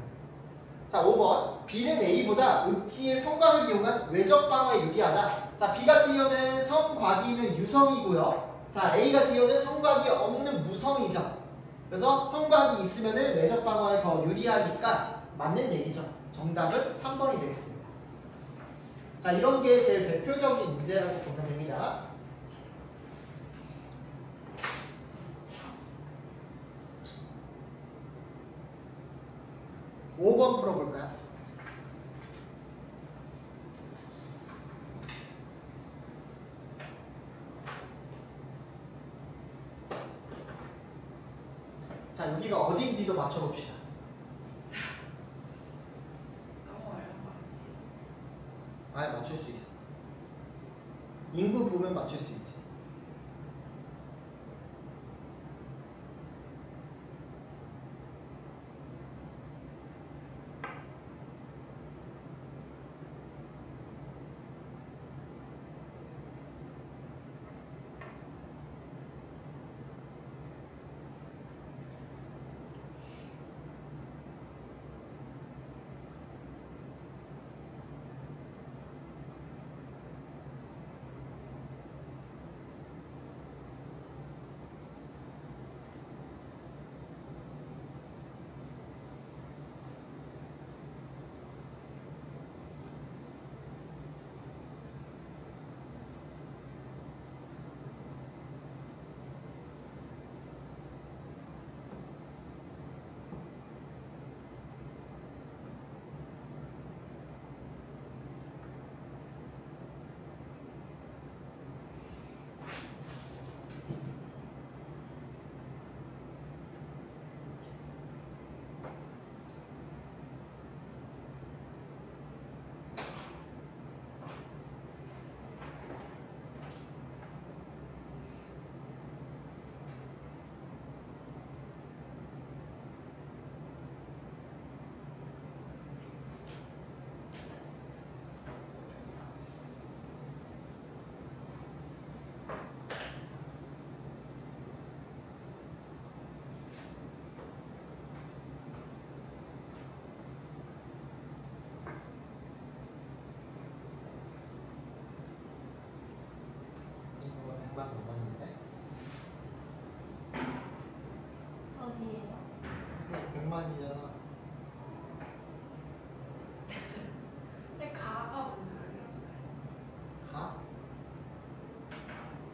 자, 5번. B는 A보다 읍지의 성곽을 이용한 외적 방어에 유리하다. 자, B 같은 경우는 성곽이는 유성이고요. 자, A 같은 경우는 성곽이 없는 무성이죠. 그래서 성곽이 있으면은 외적 방어에 더 유리하니까 맞는 얘기죠. 정답은 3번이 되겠습니다. 자, 이런 게 제일 대표적인 문제라고 보면 됩니다. 5번 풀어볼까요? 자, 여기가 어딘지도 맞춰봅시다. 너무 어려워. 아예 맞출 수 있어. 인구 보면 맞출 수 있어.